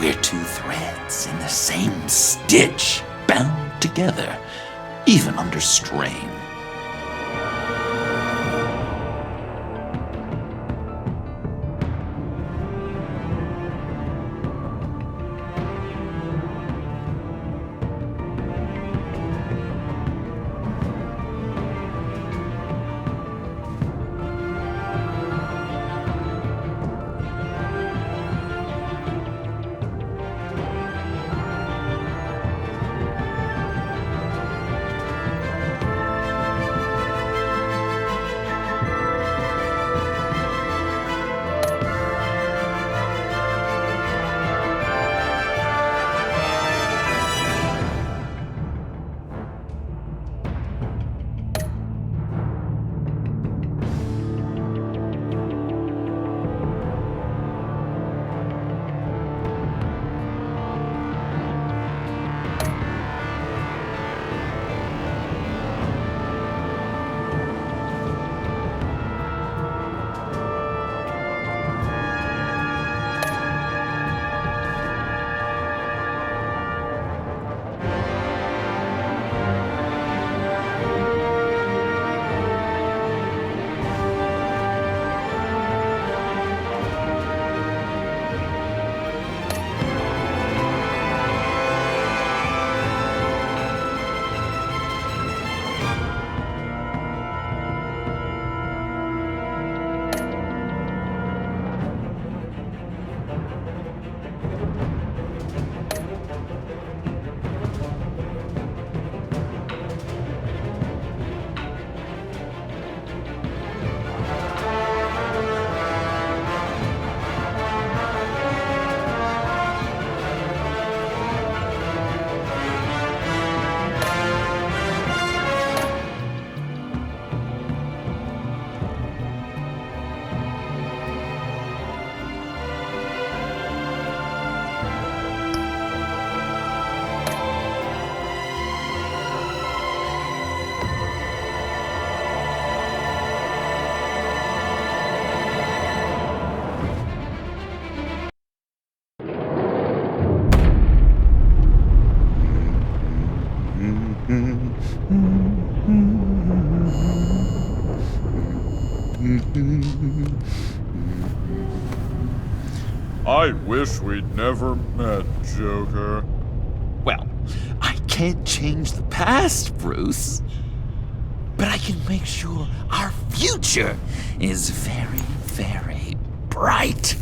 We're two threads in the same stitch, bound together, even under strain. I wish we'd never met, Joker. Well, I can't change the past, Bruce. But I can make sure our future is very, very bright.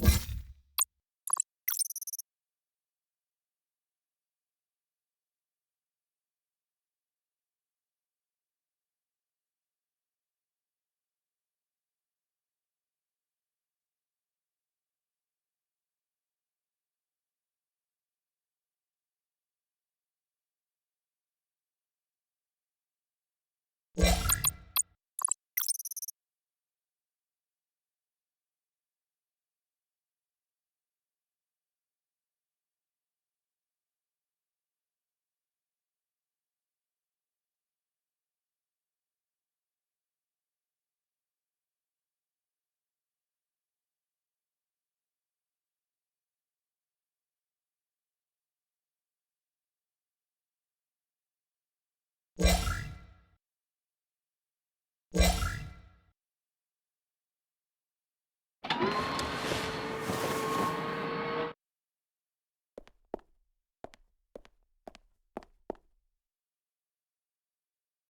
you.